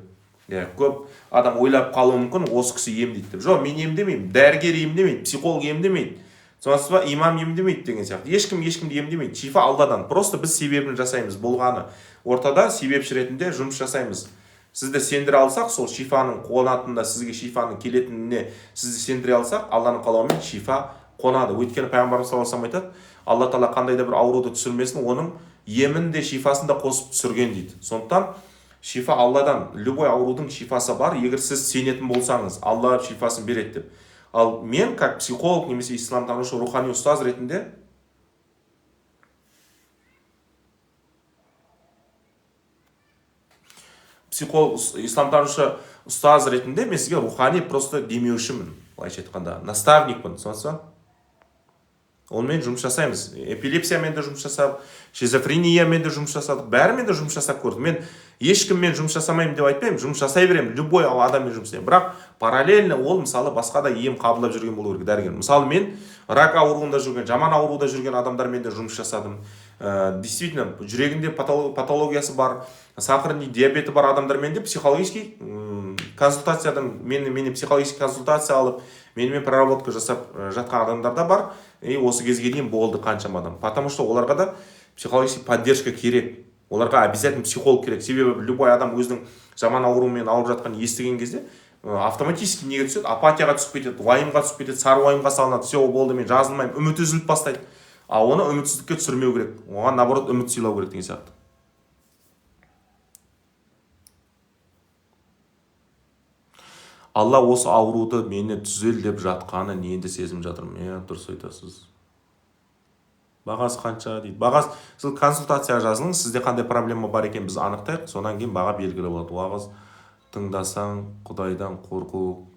S1: Көп адам ойлап қалуы мүмкін, осы кісі емдейді деп. Жоқ, мен емдемеймін, дәрігер емдемейді, психолог емдемейді, сонсыз ба имам емдемейді деген сияқты. Ешкімді емдемейді. Шифа Алладан. Просто біз себебін жасаймыз. Болғаны ортада себепші ретінде жұмыс жасаймыз. Сізді сендіре алсақ, сол шифаның қонатында, сізге шифаның келетініне сізді сендіре алсақ, Алланың қалауымен шифа қонады. Өйткені пайғамбарымыз саллаллаху алейхи вассалам айтады, Алла тағала қандай да бір ауруды түсірмесін, оның емін де шифасын да қосып түсірген дейді. Сондықтан шифа Алладан, любой аурудың шифасы бар, егер сіз сенетін болсаңыз, Алла шифасын береді деп. Ал мен, как психолог немесе исламтанушы рухани ұстаз ретінде, исламтанушы ұстаз ретінде мен сізге рухани просто демеушімін, былайша айтқанда, наставникпін, сонсыз ба? Онымен жұмыс жасаймыз. Эпилепсиямен де жұмыс жасап, шизофрениямен де жұмыс жасадық, бәрімен де жұмыс жасап көрдім. Мен ешкіммен жұмыс жасамаймын деп айтпаймын, жұмыс жасай беремін, любой адаммен жұмыс жасаймын. Бірақ параллельно ол мысалы басқа да ем қабылдап жүрген болу керек дәрігер. Мысалы мен рак ауруында жүрген, жаман ауруда жүрген адамдармен де жұмыс жасадым. Действительно, жүрегінде патологиясы бар, сахарный диабеті бар адамдармен де психологический консультациядан, мені психологический консультация алып, менімен проработка жасап жатқан адамдар да бар. И осы кезге дейін болды қаншама адам. Потому что оларға да психологический поддержка керек. Оларға обязательно психолог керек. Себебі любой адам өзінің жаман аурумен ауырып жатқан естіген кезде автоматически неге түседі? Апатияға түсіп кетеді, уайымға түсіп кетеді, сары уайымға салынады. Все болды, мен жазылмаймын, үміт үзіліп бастайды. А оны үмітсіздікке түсірмеу керек. Оған наоборот үміт сыйлау керек деген сияқты. Алла осы ауруды мені түзел деп жатқаны енді сезім жатырмын. Дұрыс айтасыз. Бағасы қанша дейді. Бағасы, сіз консультацияға жазылыңыз, сізде қандай проблема бар екен біз анықтайық, содан кейін баға белгілі болады. Уағыз тыңдасаң Құдайдан қорқу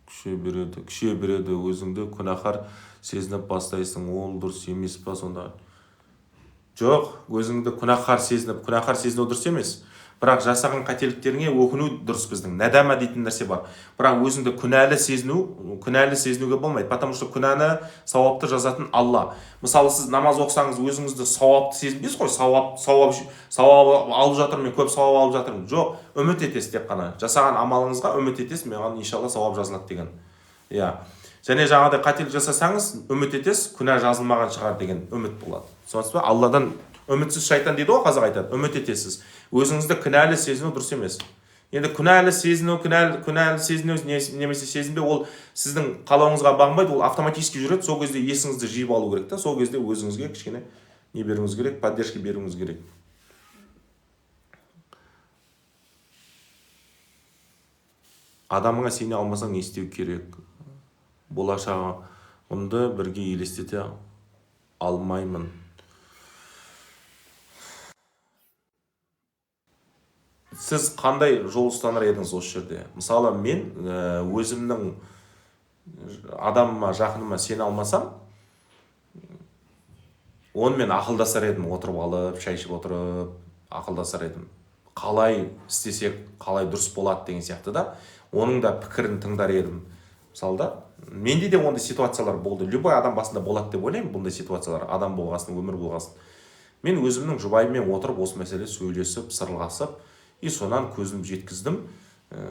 S1: күше береді, өзіңді күнәһар сезініп бастайсың. Ол дұрыс емес па сонда? Жоқ, өзіңді күнәһар сезіну дұрыс емес. Бірақ жасаған қателіктеріңе өкіну дұрыс. Біздің надама дейтін нәрсе бар. Бірақ өзіңді күнәлі сезінуге болмайды. Потому что күнәні сауапты жазатын Алла. Мысалы сіз намаз оқысаңыз өзіңізді сауапты сезінбейсіз ғой, сауап алып жатырмын, мен көп сауап алып жатырмын. Жоқ, үміт етесіз тек қана. Жасаған амалыңызға үміт етесіз, маған иншалла сауап жазылады деген. Және жаңағыдай қателік жасасаңыз, үміт етесіз, күнә жазылмаған шығар деген үміт болады. Сонсыз ба? Алладан үмітсіз шайтан дейді ғой, қазақ айтады. Үміт етесіз. Өзіңізді күнәлі сезіну дұрыс емес. Енді күнәлі сезіну немесе сезінбеу, ол сіздің қалауыңызға бағынбайды, ол автоматически жүреді. Сол кезде есіңізді жиып алу керек та, сол кезде өзіңізге кішкене не беруіңіз керек, поддержка беруіңіз керек. Адамыңа сене алмасаң не істеу керек? Болашағымды бірге елестете алмаймын. Сіз қандай жол ұстанар едіңіз осы жерде? Мысалы, мен өзімнің адамыма, жақыныма сене алмасам, онымен ақылдасар едім, отырып алып, шай ішіп отырып, ақылдасар едім. Қалай істесек, қалай дұрыс болады деген сияқты да, оның да пікірін тыңдар едім. Мысалы да, менде де ондай ситуациялар болды. Любой адам басында болады деп ойлаймын, бұндай ситуациялар, адам болғасын, өмір болғасын. Мен өзімнің жұбайыммен отырып, осы мәселе сөйлесіп, сырласып, и сонан көзім жеткіздім,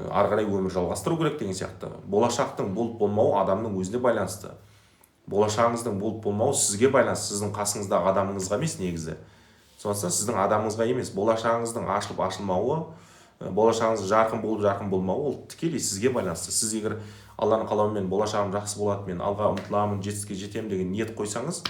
S1: ары қарай өмір жалғастыру керек деген сияқты. Болашақтың болып болмауы адамның өзіне байланысты. Болашағыңыздың болып болмауы сізге байланысты, сіздің қасыңыздағы адамыңызға емес негізі. Сондықтан сіздің адамыңызға емес, болашағыңыздың ашылып ашылмауы, болашағыңыз жарқын болып жарқын болмауы, ол тікелей сізге байланысты. Сіз егер Алланың қалауымен болашағым жақсы болады, мен алға ұмтыламын, жетістікке жетемін деген ниет қойсаңыз,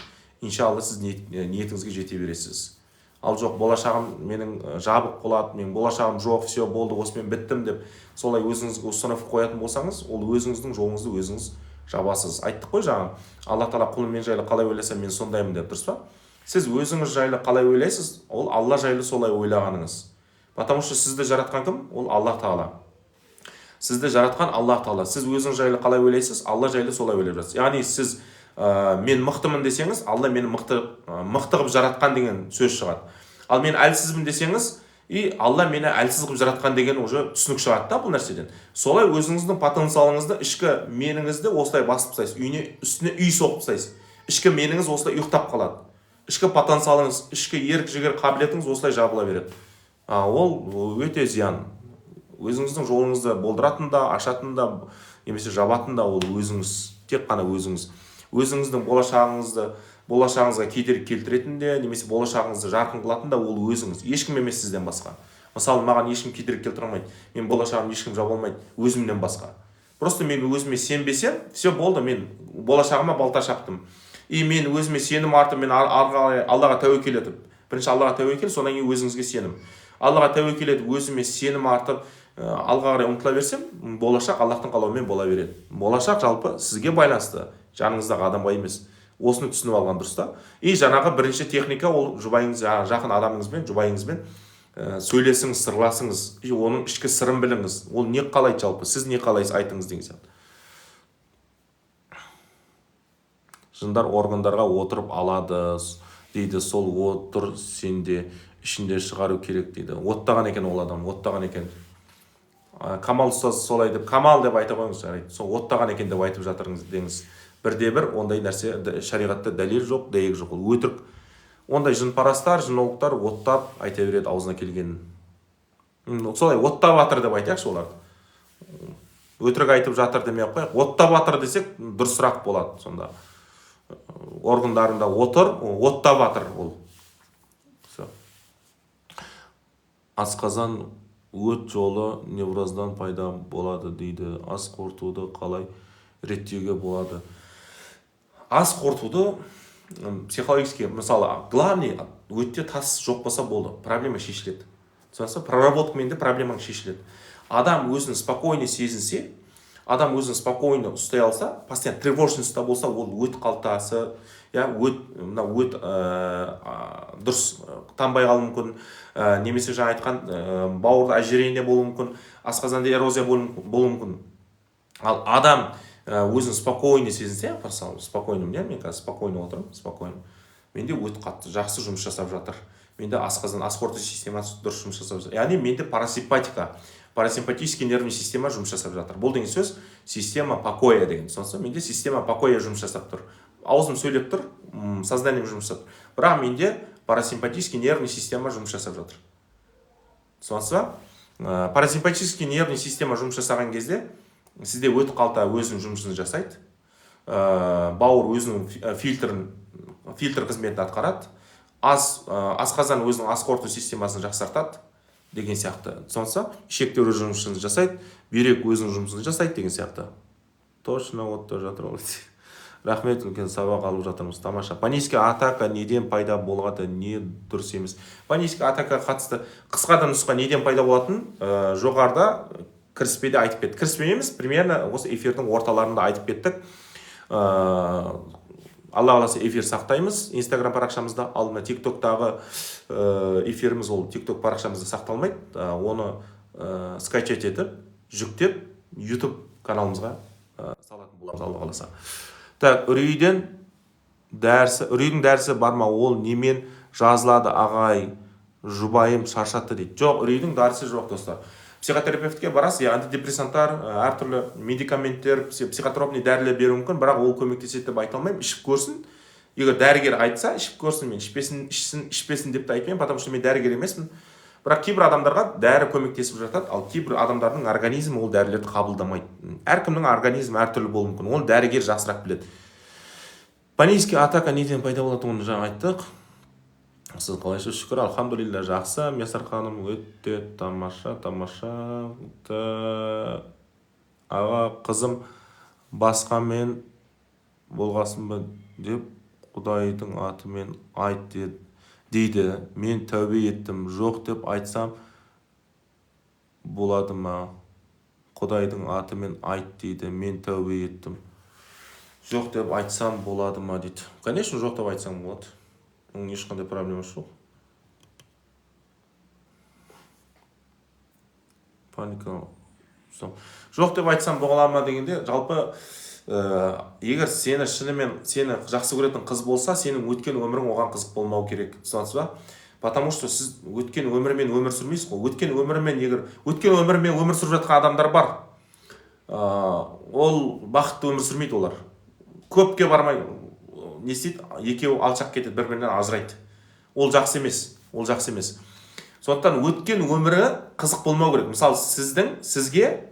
S1: иншалла сіз ниетіңізге жете бересіз. Ал жоқ, болашағым менің жабық болады, мен болашағым жоқ, все болды, осымен біттім деп солай өзіңізге установка қоятын болсаңыз, ол өзіңіздің жолыңызды өзіңіз жабасыз. Айттық қой жаңа, Алла тағала құлым мен жайлы қалай ойласа, мен сондаймын деп, дұрыс па? Сіз өзіңіз жайлы қалай ойлайсыз, ол Алла жайлы солай ойлағаныңыз. Потому что сізді жаратқан кім? Ол Алла тағала. Сізді жаратқан Алла тағала. Сіз өзіңіз жайлы қалай ойлайсыз, Алла жайлы солай ойлап жатсыз. Яғни сіз мен мықтымын десеңіз, Алла мені мықты қылып жаратқан деген сөз шығады. Ал мен әлсізбін десеңіз, Алла мені әлсіз қылып жаратқан деген уже түсінік шығады да бұл нәрседен. Солай өзіңіздің потенциалыңызды, ішкі меніңізді осылай басып тастайсыз, үстіне үй соғып тастайсыз. Ішкі меніңіз осылай ұйықтап қалады. Ішкі потенциалыңыз, ішкі ерік жігер қабілетіңіз осылай жабыла береді. Ол өте зиян. өзіңіздің жолыңызды болдыратын да, ашатын да, немесе жабатын да ол өзіңіз, тек қана өзіңіз. Өзіңіздің болашағыңызға кедергі келтіретін де, немесе болашағыңызды жарқын қылатын да ол өзіңіз. Ешкім емес сізден басқа. Мысалы, маған ешкім кедергі келтіре алмайды. Мен болашағымды ешкім жаба алмайды, өзімнен басқа. Просто мен өзіме сенбесем, все болды, мен болашағыма балта шаптым. И мен өзіме сенім артып, мен Аллаға тәуекел етіп, бірінші Аллаға тәуекел, содан кейін өзіңізге сенім. Аллаға тәуекел етіп, өзіме сенім артып, алға қарай ұмтыла берсем, болашақ Аллахтың қалауымен бола береді. Болашақ жалпы сізге байланысты, жаныңыздағы адамға емес. Осыны түсініп алған дұрыс та. И жаңағы бірінші техника ол жұбайыңыз, жақын адамыңызбен, жұбайыңызбен сөйлесіңіз, сырласыңыз, оның ішкі сырын біліңіз. Ол не қалайды жалпы, сіз не қалайсыз, айтыңыз деген сияқты. Жындар органдарға отырып алады дейді, сол отыр сенде ішінде шығару керек дейді. Оттаған екен ол адам, оттаған екен. Камал ұстаз солай деп, Камал деп айта қойыңыз, жарайды. Сол оттаған екен деп айтып жатырыңыз деңіз. Бірде-бір ондай нәрсе шариғатта дәлел жоқ, дәйек жоқ, ол өтірік. Ондай жынпарастар, жынолықтар оттап айта береді аузына келгенін. Солай оттап жатыр деп айтайықшы оларды. Өтірік айтып жатыр демей ақ қояйық. Оттап жатыр десек дұрысырақ болады сонда. Органдарында отыр, оттап жатыр ол. Асқазан өт жолы невроздан пайда болады дейді. Ас қорытуды қалай реттеуге болады? Ас қорытуды психологически, мысалы, главный өтте тас жоқ болса болды, проблема шешіледі. Сондықтан проработкамен де проблемаң шешіледі. Адам өзін спокойно сезінсе, адам өзін спокойно ұстай алса, постоянно тревожностьта болса, ол өт қалтасы, өт дұрыс тамбай қалуы мүмкін, немесе жаңа айтқан бауырда ожирение болуы мүмкін, асқазанда эрозия болуы мүмкін. Ал адам өзін спокойно сезінсе, спокойно, мен қазір спокойно отырмын, спокойно. Менде өт қатты, жақсы жұмыс жасап жатыр. Менде асқазан, ас қорыту системасы дұрыс жұмыс жасап жатыр. Яғни менде парасимпатический нервный система жұмыс жасап жатыр. Бұл деген сөз система покоя деген. Сондықтан менде система покоя жұмыс жасап тұр. Аузым сөйлеп тұр, сознанием жұмыс жасап тұр. Бірақ менде парасимпатический нервный система жұмыс жасап жатыр. Сондықтан парасимпатический нервный система жұмыс жасаған кезде сізде өт қалта өзінің жұмысын жасайды. Бауыр өзінің фильтр қызметін атқарады. Асқазан өзінің ас қорыту системасын жақсартады деген сияқты. Сондықтан ішектер өз жұмысын жасайды, бүйрек өзінің жұмысын жасайды деген сияқты. Точно отта жатыр ол. Рахмет, үлкен сабақ алып жатырмыз. Тамаша. Панический атака неден пайда болады, не дұрыс емес. Панический атака қатысты қысқадан нұсқа неден пайда болатын жоғарыда кіріспеде айтып кеттік. Кіріспе емес, примерно осы эфирдің орталарында айтып кеттік. Алла қаласа эфир сақтаймыз Инстаграм парақшамызда. Ал мына тиктоктағы эфиріміз ол тикток парақшамызда сақталмайды. Оны скачать етіп, жүктеп, YouTube каналымызға салатын боламыз, Алла қаласа. Так, үрейдің дәрісі бар ма? Ол немен жазылады, ағай? Жұбайым шаршатты дейді. Жоқ, үрейдің дәрісі жоқ, достар. Психотерапевтке барасыз, антидепрессанттар, әртүрлі медикаменттер, психотропный дәрілер беруі мүмкін, бірақ ол көмектеседі деп айта алмаймын. Ішіп көрсін. Егер дәрігер айтса, ішіп көрсін, мен ішпесін деп те айтпаймын, потому что мен дәрігер емеспін. Бірақ кейбір адамдарға дәрі көмектесіп жатады, ал кейбір адамдардың организмі ол дәрілерді қабылдамайды. Әркімнің организмі әртүрлі болуы мүмкін, оны дәрігер жақсырақ біледі. Панический атака неден пайда болады, оны жаңа айттық. Сіз қалайша? Шүкір, алхамдулилля, жақсы. Месар ханым, өте тамаша. Аға, қызым басқамен болғасын ба деп Құдайдың атымен айт дейді. Мен тәубе еттім, жоқ деп айтсам болады ма? Құдайдың атымен айт дейді. Мен тәубе еттім, жоқ деп айтсам болады ма дейді. Конечно, жоқ деп айтсам болады. Оның ешқандай проблема жоқ. Паника. Жоқ деп айтсам бола ма дегенде, жалпы егер сені жақсы көретін қыз болса, сенің өткен өмірің оған қызық болмау керек. Түсінесіз ба? Потому что сіз өткен өмірмен өмір сүрмейсіз ғой. Өткен өмірмен өмір сүріп жатқан адамдар бар. Ол бақытты өмір сүрмейді олар. Көпке бармай не істейді? Екеуі алшақ кетеді, бір-бірінен ажырайды. Ол жақсы емес. Сондықтан өткен өмірі қызық болмау керек. Мысалы сізге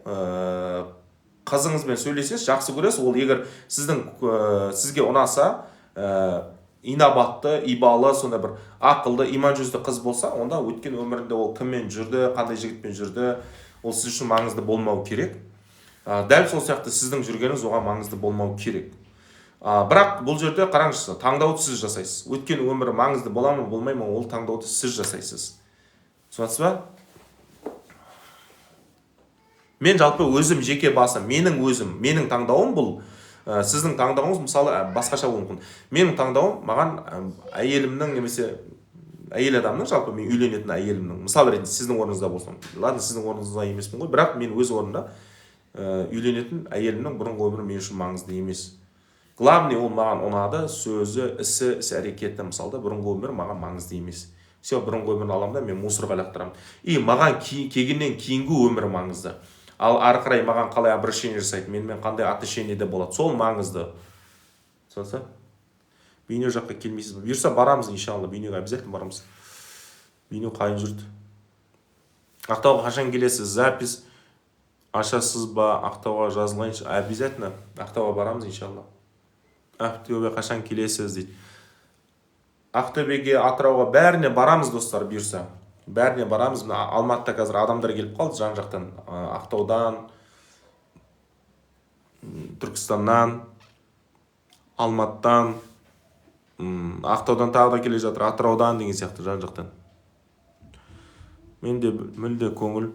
S1: қызыңызбен сөйлесесіз, жақсы көресіз, ол егер сізге ұнаса, инабатты, ибалы, сонда бір ақылды, иман жүзді қыз болса, онда өткен өмірінде ол кіммен жүрді, қандай жігітпен жүрді, ол сіз үшін маңызды болмау керек. Дәл сол сияқты сіздің жүргеніңіз оған маңызды болмау керек. Бірақ бұл жерде қараңызшы, таңдауды сіз жасайсыз. Өткен өмірі маңызды бола ма, болмай ма, ол таңдауды сіз жасайсыз. Түсінесіз ба? Мен жалпы өзім жеке басым, менің таңдауым бұл. Сіздің таңдауыңыз мысалы басқаша болуы мүмкін. Менің таңдауым маған әйелімнің немесе әйел адамның, жалпы мен үйленетін әйелімнің, мысалы ретінде сіздің орныңызда болсам, ладно, сіздің орныңызда емеспін ғой, бірақ мен өз орнымда үйленетін әйелімнің бұрынғы өмірі мен үшін маңызды емес. Главный ол маған ұнады, сөзі, іс-әрекеті, мысалы бұрынғы өмір маған маңызды емес. Все, бұрынғы өмірін аламын да мен мусорға лақтырамын. И маған келгеннен кейінгі өмір маңызды. Ал ары қарай маған қалай обращение жасайды, менімен қандай отношениеде болады, сол маңызды. Түсінсіз? Бейнеу жаққа келмейсіз бе? Бұйырса барамыз, иншалла, Бейнеуге обязательно барамыз. Бейнеу қайын жүрді. Ақтауға қашан келесіз? Запись ашасыз ба? Ақтауға жазылайыншы. Обязательно Ақтауға барамыз, иншалла. Ақтөбе қашан келесіз дейді. Ақтөбеге, Атырауға бәріне барамыз, достар, бұйырса. Бәріне барамыз. Алматыда қазір адамдар келіп қалды жан-жақтан. Ақтаудан, Түркістаннан, Алматыдан, Ақтаудан тағы да келе жатыр, Атыраудан деген сияқты жан-жақтан. Менде мүлде көңіл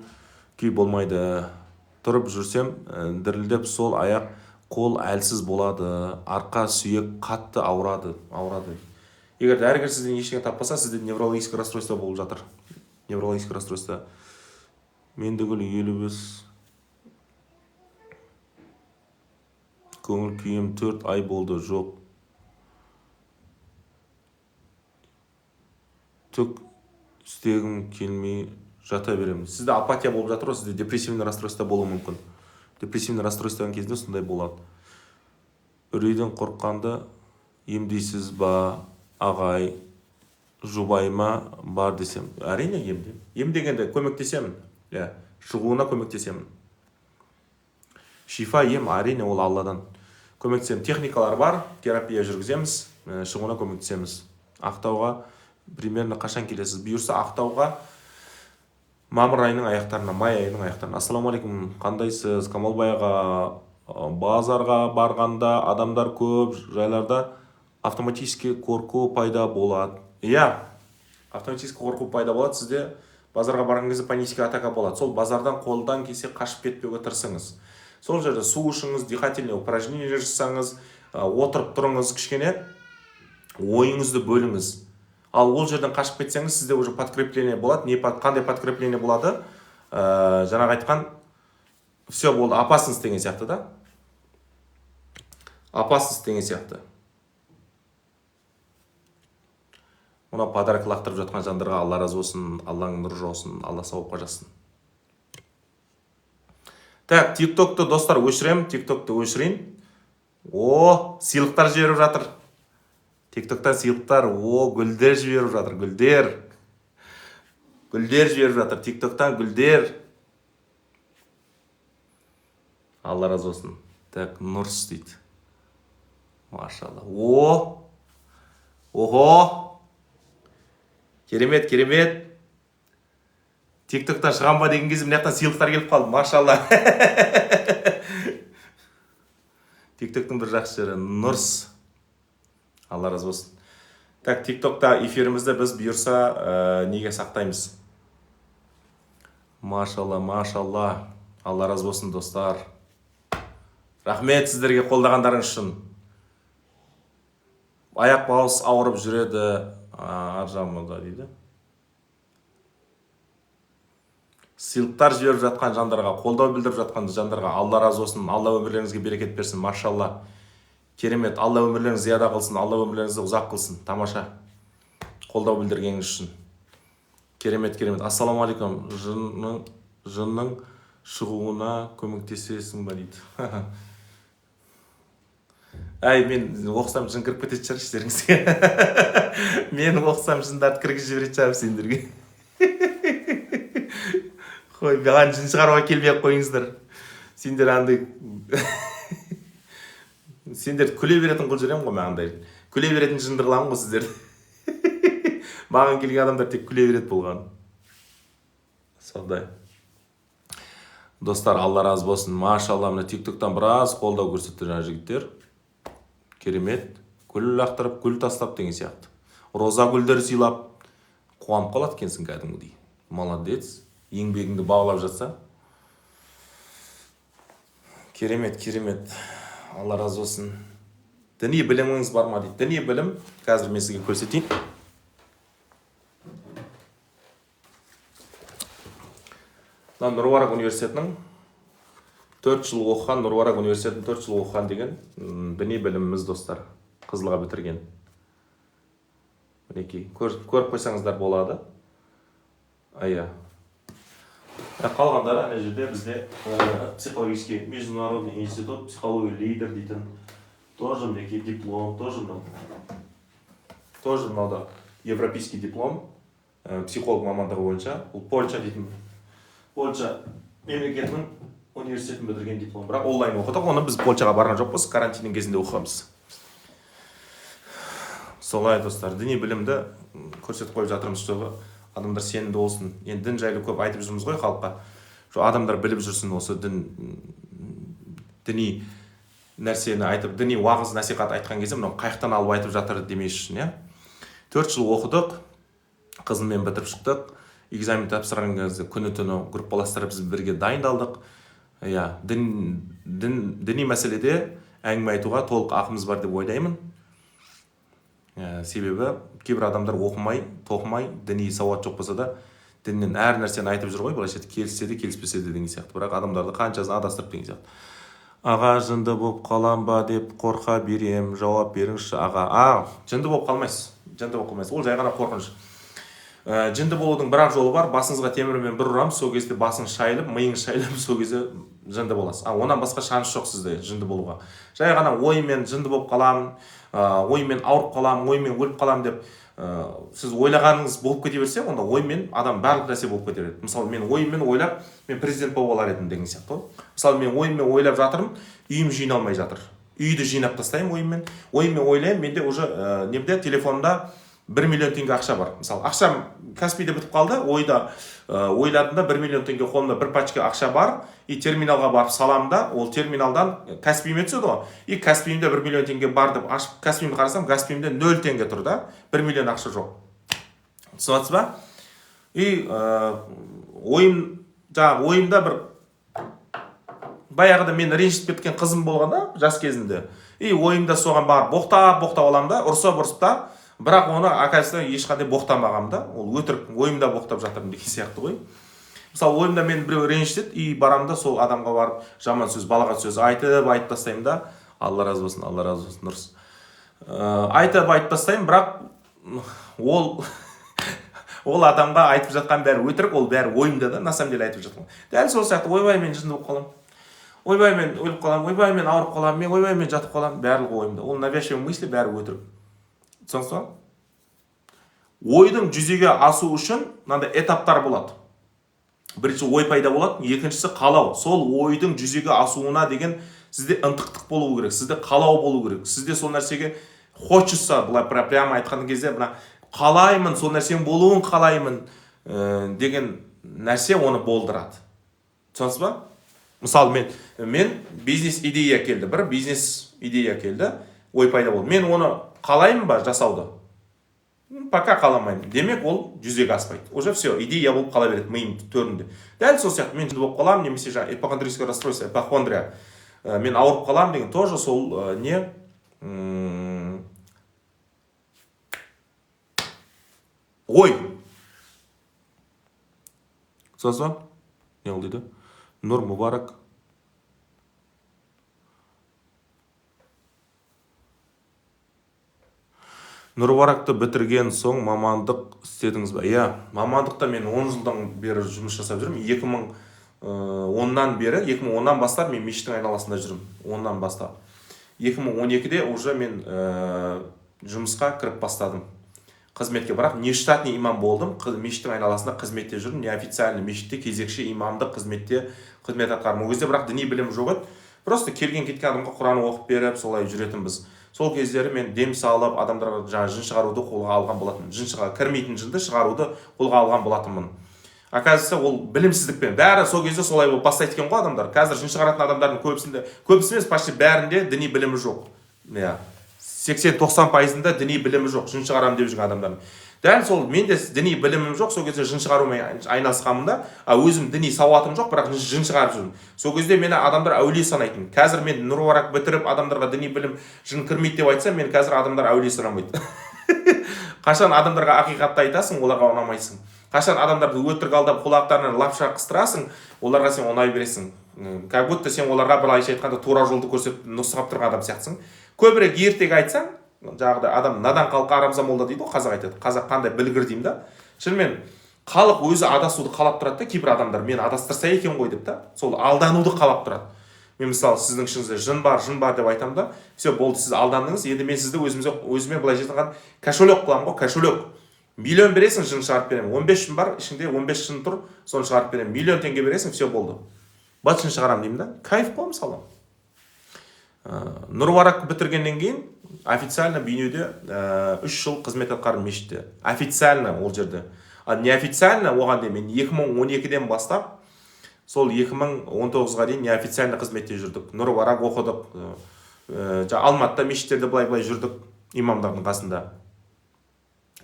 S1: күй болмайды. Тұрып жүрсем, дірілдеп сол аяқ, қол әлсіз болады, арқа сүйек қатты ауырады. Егер дәрігер сізден ештеңе таппаса, сізде неврологический расстройство болып жатыр. Неврологический расстройство. Менде гүл 55. Көңіл күйім 4 ай болды, жоқ. Түк істегім келмей жата беремін. Сізде апатия болып жатыр, сізде депрессивный расстройство болуы мүмкін. Депрессивный расстройстводан кезінде сондай болады. Үрейден қорыққанды емдейсіз ба, ағай, жұбайыма бар десем? Әрине емдегенде көмектесемін. Шығуына көмектесемін. Шифа ем, әрине ол Алладан. Көмектесемін. Техникалар бар, терапия жүргіземіз, шығуына көмектесеміз. Ақтауға примерно қашан келесіз? Бұйырса Ақтауға мамыр айының аяқтарына, май айының аяқтарына. Ассаламалейкум, қандайсыз? Камалбайға базарға барғанда адамдар көп жайларда автоматически қорқу пайда болады. Автоматически қорқу пайда болады. Сізде базарға барған кезде панический атака болады. Сол базардан қолдан келсе қашып кетпеуге тырысыңыз. Сол жерде су ішіңіз, дыхательный упражнение жасаңыз, отырып тұрыңыз, кішкене ойыңызды бөліңіз. Ал ол жерден қашып кетсеңіз, сізде уже подкрепление болады. Қандай подкрепление болады? Жаңағы айтқан, все болды, опасность деген сияқты да? Опасность деген сияқты. Мұна подарок лақтырып жатқан жандарға Алла разы болсын, Алланың нұры жаусын, Алла сауапқа жазсын. Так, тиктокты достар өшірем, тиктокты өшірейін. Сыйлықтар жіберіп жатыр. Тиктоктан сыйлықтар, гүлдер жіберіп жатыр, гүлдер. Гүлдер жіберіп жатыр, тиктоктан гүлдер. Алла разы болсын. Так, Нұрс дейді. Машалла. Керемет. Тиктоктан шығам ба деген кезде мынаяқтан сыйлықтар келіп қалды. Машалла. Тиктоктың бір жақсы жері Нұрс. Алла разы болсын. Так, тиктокта эфирімізді біз бұйырса неге сақтаймыз? Машалла. Алла разы болсын, достар. Рахмет сіздерге қолдағандарың үшін. Аяқ бауыз ауырып жүреді. Аржамында дейді. Сыйлықтар жіберіп жатқан жандарға, қолдау білдіріп жатқан жандарға Алла разы болсын. Алла өмірлеріңізге берекет берсін. Машалла. Керемет. Алла өмірлеріңізді зияда қылсын. Алла өмірлеріңізді ұзақ қылсын. Тамаша. Қолдау білдіргеніңіз үшін. Керемет. Ассаламалейкум. Жынның шығуына көмектесесің ба дейді. Мен оқысам жын кіріп кететін шығар іштеріңізге. Мен оқысам жындарды кіргізіп жіберетін шығар сендерге. Қой, маған жын шығаруға келмей-ақ қойыңыздар. Сендер андай сендер күле беретін қылып жүремін ғой мағандай. Күле беретін жынды қыламын ғой сіздер. Маған келген адамдар тек күле береді болған. Сондай. Достар, Алла разы болсын. Машалла, мына TikTok-тан біраз қолдау көрсетті жаңа жігіттер. Керемет. Гүл лақтырып, гүл тастап деген сияқты. Роза гүлдер сыйлап, қуанып қалады екенсің кәдімгідей. Молодец. Еңбегіңді бағалап жатса. Керемет, керемет. Алла разы болсын. Діни біліміңіз бар ма дейді. Діни білім, қазір мен сізге көрсетейін. Нұрварак университетінің 4 жыл оқыған, Нұрварак университетінің 4 жыл оқыған деген діни біліміміз достар. Қызылға бітірген. Мінекей, көріп қойсаңыздар болады. Ая. Қалғандары әне жерде бізде психологический международный институт, психология лидер дейтін. Тоже мінекей диплом, тоже мынада европейский диплом, психолог мамандығы бойынша. Бұл Польша дейтін. Польша мемлекетінің университетін бітірген диплом. Бірақ онлайн оқыдық, оны біз Польшаға барған жоқпыз, карантиннің кезінде оқығанбыз. Солай достар, діни білімді көрсетіп қойып жатырмыз жоғы. Адамдар сенімді болсын. Енді дін жайлы көп айтып жүрміз ғой халыққа. Адамдар біліп жүрсін осы діни нәрсені айтып, діни уағыз насихат айтқан кезде мынау қайықтан алып айтып жатыр демес үшін, иә. 4 жыл оқыдық, қызыммен бітіріп шықтық. Экзамен тапсырған кезде күні-түні группаластырып біз бірге дайындалдық. Иә, діни мәселеде әңгіме айтуға толық ақымыз бар деп ойлаймын. Себебі кейбір адамдар оқымай, тоқымай, діни сауат жоқ болса да, діннен әр нәрсені айтып жүр ғой, былайша келіссе де, келіспесе де деген сияқты. Бірақ адамдарды қаншасын адастырып деген сияқты. Аға, жынды болып қалам ба деп қорқа берем, жауап беріңізші аға. Жынды болып қалмайсыз. Жынды болып қалмайсыз. Ол жай ғана қорқыныш. Жынды болудың бір-ақ жолы бар. Басыңызға темірмен бір ұрам, сол кезде басыңыз шайылып, миыңыз шайылып, сол кезде жынды боласыз. Онан басқа шанс жоқ сізде жынды болуға. Жай ғана оймен жынды болып қалам, оймен ауырып қалам, оймен өліп қалам деп сіз ойлағаныңыз болып кете берсе, онда оймен адам барлық нәрсе болып кете береді. Мысалы, мен оймен ойлап, мен президент болып алар едім деген сияқты. Мысалы, мен оймен ойлап жатырмын, үйім жиналмай жатыр. Үйді жинап тастаймын оймен. Оймен ойлаймын, менде уже немде телефонда 1 миллион теңге ақша бар. Мысалы, ақшам Каспийде бітіп қалды, ойладымда 1 миллион теңге қолымда бір пачка ақша бар, и терминалға барып саламда, ол терминалдан Каспийме түседі ғой. И Каспийімде 1 миллион теңге бар деп ашып Каспийімді қарасам, Каспийімде 0 теңге тұр да, 1 миллион ақша жоқ. Түсінесіз ба? И ойымда бір баяғыда мен ренжітіп кеткен қызым болғанда, жас кезінде. И ойымда соған барып боқтап аламын да, ұрсып та, бірақ оны оказывается ешқандай боқтамағам да, ол өтірік ойымда боқтап жатырмын деген сияқты ғой. Мысалы, ойымда мен біреу ренжітеді, и барамын да сол адамға барып жаман сөз, балағат сөз айтып тастаймын да. Алла разы болсын, дұрыс. Айтып тастаймын, бірақ ол адамға айтып жатқан бәрі өтірік, ол бәрі ойымда да, на самом деле айтып жатқан. Дәл сол сияқты, ойбай мен жынды болып қалам. Ойбай мен өліп қалам, ойбай мен ауырып қалам, мен ойбай мен жатып қалам, барлығы ойымда. Ол навязчивый мысли, бәрі өтірік. Түсінесіз ба? Ойдың жүзеге асу үшін мынандай этаптар болады. Бірінші ой пайда болады, екіншісі қалау. Сол ойдың жүзеге асуына деген сізде ынтықтық болу керек, сізде қалау болу керек. Сізде сол нәрсеге хочется, былай прямо айтқан кезде, мына қалаймын, сол нәрсенің болуын қалаймын деген нәрсе оны болдырады. Түсінесіз ба? Мысалы, мен бизнес идея келді, бір бизнес идея келді, ой пайда болды. Мен оны қалаймын ба жасауды? Пока қаламаймын. Демек, ол жүзеге аспайды. Уже все, идея болып қала береді миым төрінде. Дәл сол сияқты мен жынды болып қалам, немесе жаңа эпохондрическое расстройство, эпохондрия. Мен ауырып қалам деген тоже сол не? Ой. Сосын? Не ол дейді? Нұр Мұбарак. Нұрваракты бітірген соң мамандық істедіңіз ба? Иә, мамандықта мен 10 жылдан бері жұмыс жасап жүрмін. 2010-нан бастап мен мешіттің айналасында жүрмін. 10-нан бастап. 2012-де уже мен жұмысқа кіріп бастадым. қызметке, бірақ нештатный имам болдым, мешіттің айналасында қызметте жүрдім, неофициальный мешітте кезекші имамдық қызметте қызмет атқардым. Ол кезде бірақ діни білім жоқ еді, просто келген кеткен адамға құран оқып беріп солай жүретінбіз. Сол кездері мен дем салып адамдарға жаңа жын шығаруды қолға алған болатынмын, жын кірмейтін жынды шығаруды қолға алған болатынмын. Оказывается, ол білімсіздікпен бәрі сол кезде солай болып бастайды екен ғой адамдар. Қазір жын шығаратын адамдардың көбісі емес, почти бәрінде діни білімі жоқ. 80-90%-ында діни білімі жоқ, жын шығарамын деп жүрген адамдардың. Дәл сол менде діни білімім жоқ, сол кезде жын шығарумен айналысқанмын да, өзім діни сауатым жоқ, бірақ жын шығарып жүрмін. Сол кезде мені адамдар әулие санайтын. Қазір мен нұр-варак бітіріп адамдарға діни білім жын кірмейді деп айтсам, мен қазір адамдар әулие санамайды. Қашан адамдарға ақиқатты айтасың, оларға ұнамайсың. Қашан адамдарды өтірік алдап құлақтарынан лапша қыстырасың, оларға сен ұнай бересің. Как будто сен оларға былайша айтқанда тура жолды көрсетіп нұсқап тұрған адам сияқтысың. Көбірек ертек айтсаң, жаңағыдай адам надан халыққа арамза молда дейді ғой, қазақ айтады. Қазақ қандай білгір деймін да. Шынымен халық өзі адасуды қалап тұрады да, кейбір адамдар мен адастырса екен ғой деп та, сол алдануды қалап тұрады. Мен мысалы сіздің ішіңізде жын бар деп айтамын да, все болды, сіз алдандыңыз, енді мен сізді өзіме былайша айтқан кошелек қыламын ғой, кошелек. Миллион бересің, жын шығарып беремін. 15 жын бар, ішінде 15 жын тұр, соны шығарып беремін. Миллион теңге бересің, все болды. Бат жын шығарамын деймін да. Кайф қой мысалы. Нұр-варак бітіргеннен кейін официально Бейнеуде 3 жыл қызмет атқардым мешітте. Официально ол жерде. Ал неофициально оған дейін мен 2012-ден бастап сол 2019-ға дейін неофициально қызметте жүрдік. Нұр-варак оқыдық. Алматыда мешіттерде былай жүрдік имамдардың қасында.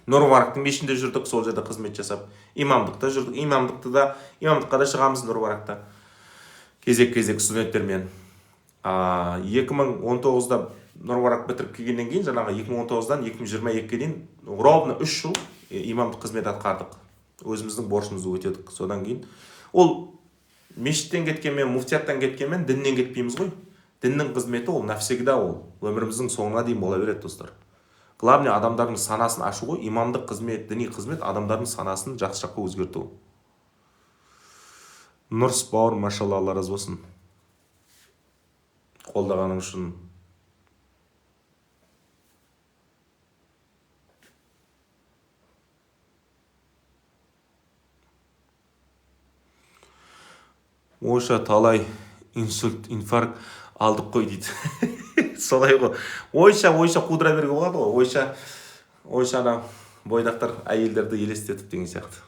S1: Нұр-варактың мешітінде жүрдік, сол жерде қызмет жасап. Имамдықта жүрдік. Имамдыққа да шығамыз Нұр-варакта. Кезек студенттермен. 2019-да Нұр-варак бітіріп келгеннен кейін, жаңағы 2019-дан 2022-ге дейін ровно 3 жыл имамдық қызмет атқардық. Өзіміздің борышымызды өтедік. Содан кейін ол мешіттен кеткенмен, муфтияттан кеткенмен діннен кетпейміз ғой. Діннің қызметі ол навсегда, ол өміріміздің соңына дейін бола береді, достар. Главное адамдардың санасын ашу ғой. Имамдық қызмет, діни қызмет адамдардың санасын жақсы жаққа өзгерту. Нұрс бауыр, машалла, Алла разы болсын. Қолдағаның үшін. Ойша талай инсульт, инфаркт алдық қой дейді. Солай ғой. Ойша қудыра берге болады ғой. Ойша бойдақтар әйелдерді елестетіп деген сияқты.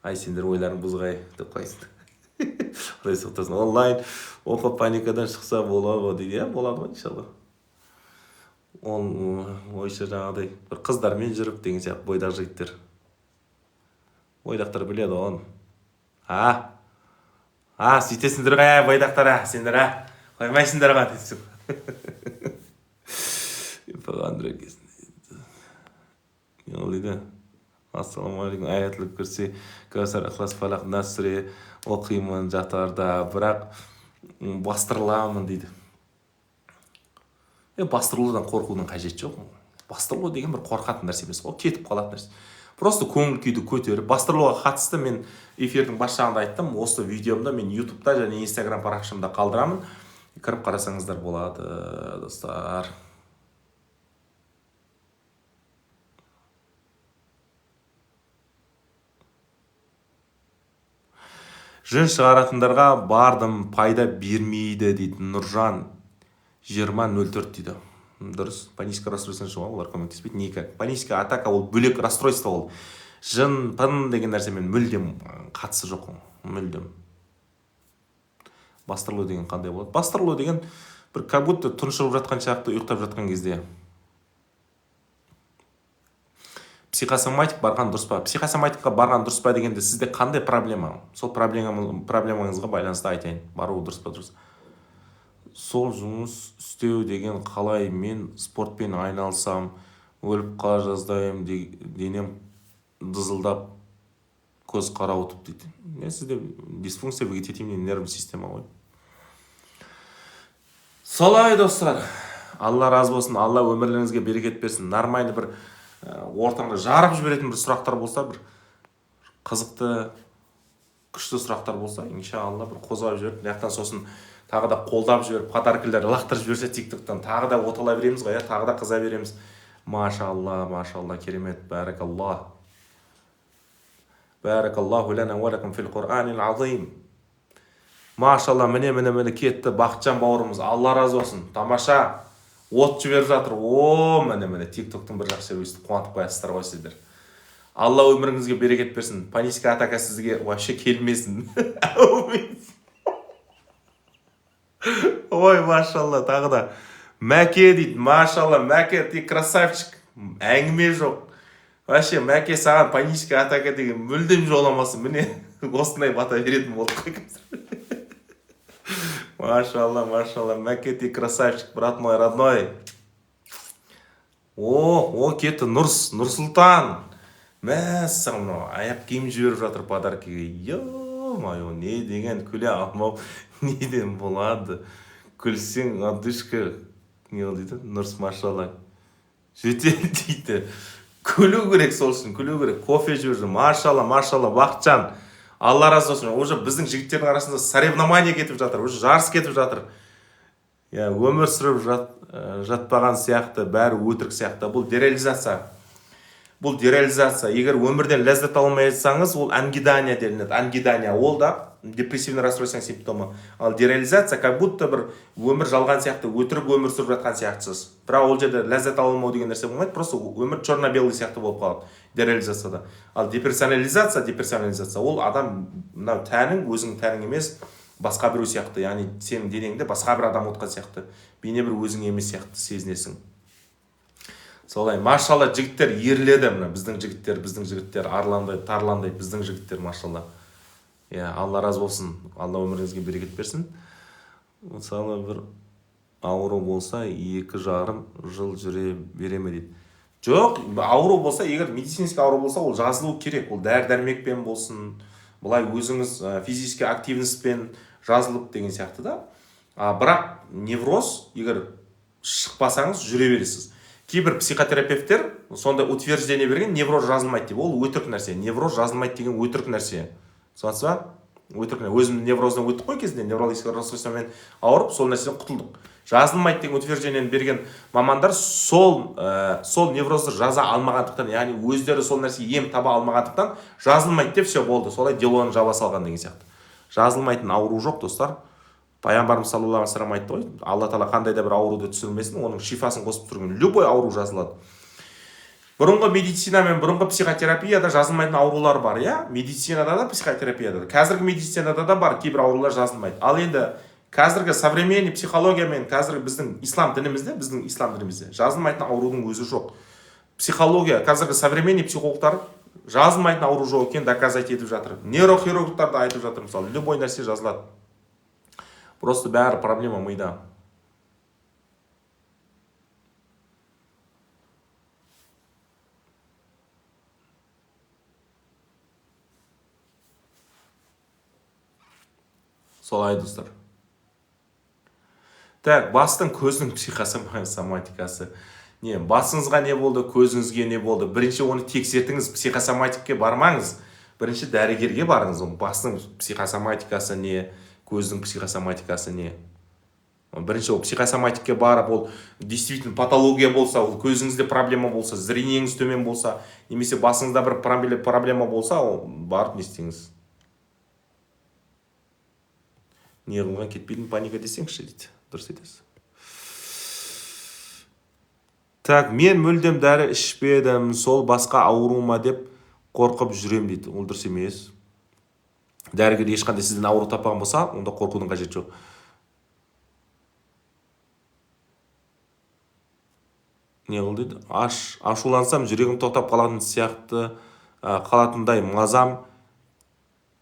S1: Ай, сендер ойларың бұзғай деп қойсын. Онлайн оқып паникадан шықса болады ғой дейді. Болады ғой, иншалла. Ойша жаңағыдай бір қыздармен жүріп деген сияқты бойдақ жігіттер. Бойдақтар біледі оны. Сөйтесіңдер ғой, бойдақтар, сендер, қоймайсыңдар ғой дейсің. Андрей дейді. Ассаламалейкум, аятыл кірсе, Кәусар, Ихлас, Фалақ, Насре оқимын жатарда, бірақ бастырыламын дейді. Бастырылудан қорқудың қажеті жоқ. Бастырылу деген бір қорқатын нәрсе емес, ол кетіп қалатын нәрсе. Просто көңіл күйді көтеріп, бастырылуға қатысты мен эфирдің басшағында айттым, осы видеомда мен ютубта және инстаграм парақшамда қалдырамын. Кіріп қарасаңыздар болады, достар. Жын шығаратындарға бардым, пайда бермейді дейді. Нұржан 2004 дейді. Дұрыс, паническое расстройство шыға, олар көмектеспейді. Никак. Паническая атака ол бөлек расстройство ол. Жын, пын деген нәрсемен мүлдем қатысы жоқ. Мүлдем. Бастырылу деген қандай болады? Бастырылу деген бір как будто тұншығып жатқан шақты ұйықтап жатқан кезде. Психосоматик барған дұрыс па? Психосоматикқа барған дұрыс па дегенде сізде қандай проблема? Сол проблемаңызға байланысты айтайын. Бару дұрыс па дұрыс? Сол жұмыс істеу деген қалай? Мен спортпен айналсам, өліп қала жаздайым, денем дызылдап, көз қарауытып дейді. Мен сізде дисфункция вегетативный нервный система ғой. Солай, достар. Алла разы болсын, Алла өмірлеріңізге берекет берсін. Нормальный бір ортаңда жарып жіберетін бір сұрақтар болса, бір қызықты, күшті сұрақтар болса, иншалла бір қозғап жіберіп, яқтан сосын тағы да қолдап жіберіп, подаркілер лақтырып жіберсе тиктоктан, тағы да отала береміз ғой, тағы да қыза береміз. машалла, керемет, бәрекалла. Бәрекаллаху лана ва лакум фил Құр'анил азим. Машалла, міне кетті Бақытжан бауырымыз, Алла разы болсын. Тамаша, от жіберіп жатыр. Міне тиктоктың бір жақсы өстіп қуантып қоясыздар ғой сіздер. Алла өміріңізге берекет берсін. Паническая атака сізге вообще келмесін. Ой, машалла, тағы да. Мәке дейді, машалла, Мәке, ты красавчик. Әңгіме жоқ. Вообще, Мәке саған паническая атака деген мүлдем жоламасын. Міне, осындай бата беретін болдық қой. Машалла, Мәке, ты красавчик, брат мой родной. Кетті Нұрсұлтан. Мәссаған, аяқ киім жіберіп жатыр подаркеге. Ё-моё, не деген күле алмау неден болады. Күлсең, адышқа, не дейді? Нұрс, машалла. Жетел дейді. Күлу керек сол үшін, күлу керек. Кофе жіберді. Машалла, Бақытжан. Алла разы болсын. Уже біздің жігіттердің арасында соревнование кетіп жатыр. Уже жарыс кетіп жатыр. Өмір сүріп жатпаған сияқты, бәрі өтірік сияқты. Бұл дереализация. Егер өмірден ләззат алмай жатсаңыз, ол ангидания делінеді. Ангидания ол да депрессивный расстройствоның симптомы. Ал дереализация как будто бір өмір жалған сияқты, өтірік өмір сүріп жатқан сияқтысыз. Бірақ ол жерде ләззат алмау деген нәрсе болмайды, просто өмір черно-белый сияқты болып қалады дереализацияда. Ал деперсонализация ол адам мынау тәнің өзің тәнің емес, басқа біреу сияқты, яғни сенің денеңде басқа бір адам отқан сияқты, бейне бір өзің емес сияқты сезінесің. Солай, машалла, жігіттер ерледі, мына біздің жігіттер арландай, тарландай, біздің жігіттер, машалла. Алла разы болсын, Алла өміріңізге берекет берсін. Мысалы, бір ауру болса, 2,5 жыл жүре бере ме дейді. Жоқ, ауру болса, егер медицинский ауру болса, ол жазылу керек, ол дәрі-дәрмекпен болсын, бұлай өзіңіз физически активностьпен жазылып деген сияқты да. Бірақ невроз, егер шықпасаңыз жүре бересіз. Кейбір психотерапевттер сонда утверждение берген, невроз жазылмайды деп. Ол өтірік нәрсе. Невроз жазылмайды деген өтірік нәрсе. Сонсы ба? Өтірік нәрсе. Өзім невроздан өттік қой кезінде, неврологический расстройствомен ауырып, сол нәрседен құтылдық. Жазылмайды деген утверждениені берген мамандар сол неврозды жаза алмағандықтан, яғни өздері сол нәрсе ем таба алмағандықтан жазылмайды деп все болды. Солай делоны жаба салған деген сияқты. Жазылмайтын ауру жоқ, достар. Пайғамбарымыз саллаллаху алейхи ва саллям айтты ғой, Алла Тағала қандай да бір ауруды түсірмесін, оның шифасын қосып тұрған любой ауру жазылады. Бұрынғы медицина мен бұрынғы психотерапияда жазылмайтын аурулар бар, медицинада да, психотерапияда да. Қазіргі медицинада да бар, кейбір аурулар жазылмайды. Ал енді қазіргі современный психология мен қазіргі біздің ислам дінімізде жазылмайтын аурудың өзі жоқ. Психология, қазіргі современный психологтар жазылмайтын ауру жоқ екенін доказать етіп жатыр. Нейрохирургтар да айтып жатыр, мысалы, любой нәрсе жазылады. Просто бәрі проблема мида. Солай, достар. Так, бастың көздің психосоматикасы. Басыңызға не болды, көзіңізге не болды? Бірінші оны тексертіңіз, психосоматикке бармаңыз. Бірінші дәрігерге барыңыз, бастың психосоматикасы не? Көздің психосоматикасы не? Бірінші ол психосоматикке барып, ол действительно патология болса, ол көзіңізде проблема болса, зрениеңіз төмен болса, немесе басыңызда бір проблема болса, ол барып не істеңіз. Не қылған кетпейтін паника десеңізші дейді. Дұрыс айтасыз. Так, мен мүлдем дәрі ішпедім, сол басқа аурума деп қорқып жүрем дейді. Ол дұрыс емес. Дәрігер ешқандай сізден ауру таппаған болса, онда қорқудың қажеті жоқ. Не қыл дейді? Ашулансам жүрегім тоқтап қалатын сияқты, қалатындай мазам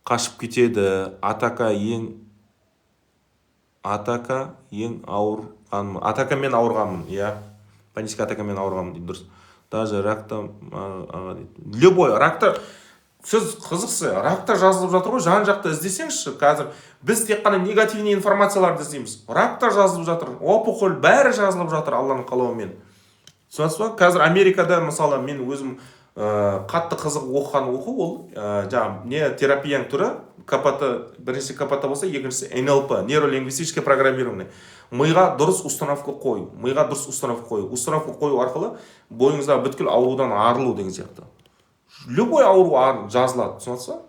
S1: қашып кетеді. Атакамен ауырғанмын, паническая атакамен ауырғанмын дейді, дұрыс. Даже ракта, любой ракта, сіз қызықсы, ракта жазылып жатыр ғой, жан жақта іздесеңізші. Қазір біз тек қана негативный информацияларды іздейміз. Ракта жазылып жатыр, опухоль бәрі жазылып жатыр Алланың қалауымен. Сондықтан қазір Америкада, мысалы, мен өзім қатты қызық оқыған оқу ол жаңағы не терапияның түрі КПТ, бірінші КПТ болса, екіншісі НЛП, нейролингвистическое программирование. Миға дұрыс установка қою, установка қою арқылы бойыңызда бүткіл аурудан арылу деген сияқты. Любой ауру жазылады, түсінесіз ба?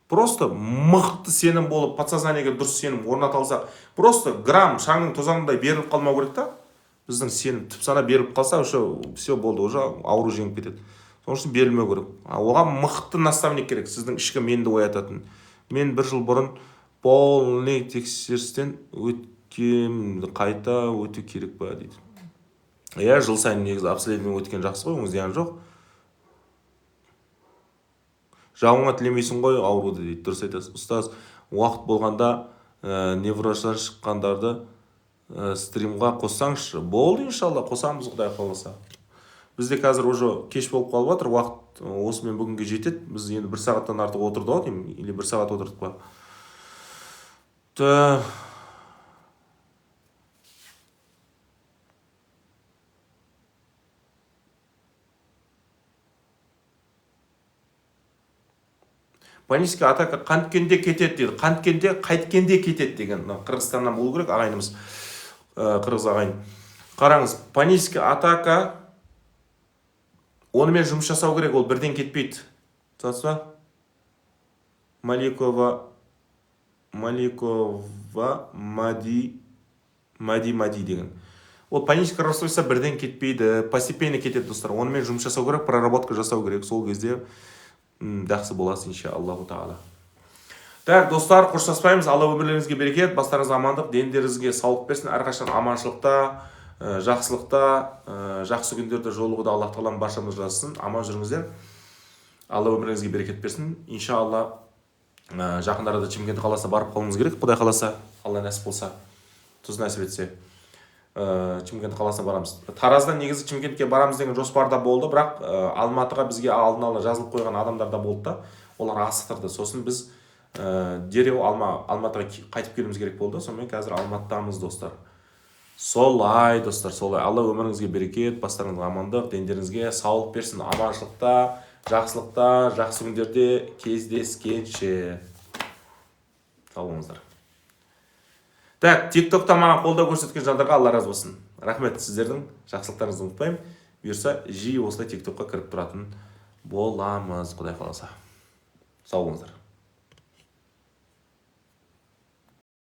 S1: Просто мықты сенім болып, подсознаниеге дұрыс сенім орнатылса, просто грамм шаңның тозаңындай беріліп қалмау керек та. Біздің сенім түп сана беріліп қалса, все болды, уже ауру жеңіп кетеді. Соның үшін берілмеу керек. Оған мықты наставник керек, сіздің ішкі менді оятатын. Мен 1 жыл бұрын полный тексерістен өткенімді қайта өту керек па дейді. Жыл сайын негізі обследование өткен жақсы ғой, оңыз зиян жоқ. Жауыңа тілемейсің ғой ауруды дейді, дұрыс айтасыз. Ұстаз, уақыт болғанда неврождар шыққандарды стримға қоссаңызшы. Болды, иншалла, қосамыз, Құдай қаласа. Бізде қазір уже кеш болып қалып жатыр, уақыт осымен бүгінге жетеді. Біз енді 1 сағаттан артық отырды ғой деймін, или 1 сағат отырдық па. Паническая атака қанткенде кетеді дейді. Қанткенде, қайткенде кетеді деген. Қырғызстаннан болу керек, ағайынымыз, қырғыз ағайын. Қараңыз, паническая атака, онымен жұмыс жасау керек, ол бірден кетпейді. Түсінесіз ба? Маликова Мади деген. Ол паническое расстройство бірден кетпейді, постепенно кетеді, достар. Онымен жұмыс жасау керек, проработка жасау керек. Сол кезде жақсы боласыз, иншаллаху таала. Так, достар, қоштаспаймыз. Алла өмірлеріңізге берекет, бастарыңызға амандық, дендеріңізге саулық берсін. Әрқашан аманшылықта, жақсылықта, жақсы күндерде жолығуда Аллах тағалам баршамыз жазсын. Аман жүріңіздер. Алла өміріңізге берекет берсін. Иншалла жақын арада Шымкент қаласына барып қалуымыз керек. Құдай қаласа, Алла нәсіп болса, тұз нәсіп етсе, Шымкент қаласына барамыз. Тараздан негізі Шымкентке барамыз деген жоспарда болды, бірақ Алматыға бізге алдын ала жазылып қойған адамдар да болды да, олар асықтырды. Сосын біз дереу Алматыға қайтып келуіміз керек болды. Сонымен қазір Алматыдамыз, достар. Солай, достар, солай. Алла өміріңізге берекет, бастарыңызға амандық, дендеріңізге саулық берсін. Аманшылықта, жақсылықта, жақсы күндерде кездескенше. Сау болыңыздар. Так, TikTok'та маған қолдау көрсеткен жандарға Алла разы болсын. Рахмет, сіздердің жақсылықтарыңызды ұмытпаймын. Бұйырса, жиі осылай TikTok'қа кіріп тұратын боламыз, Құдай қаласа. Сау болыңыздар.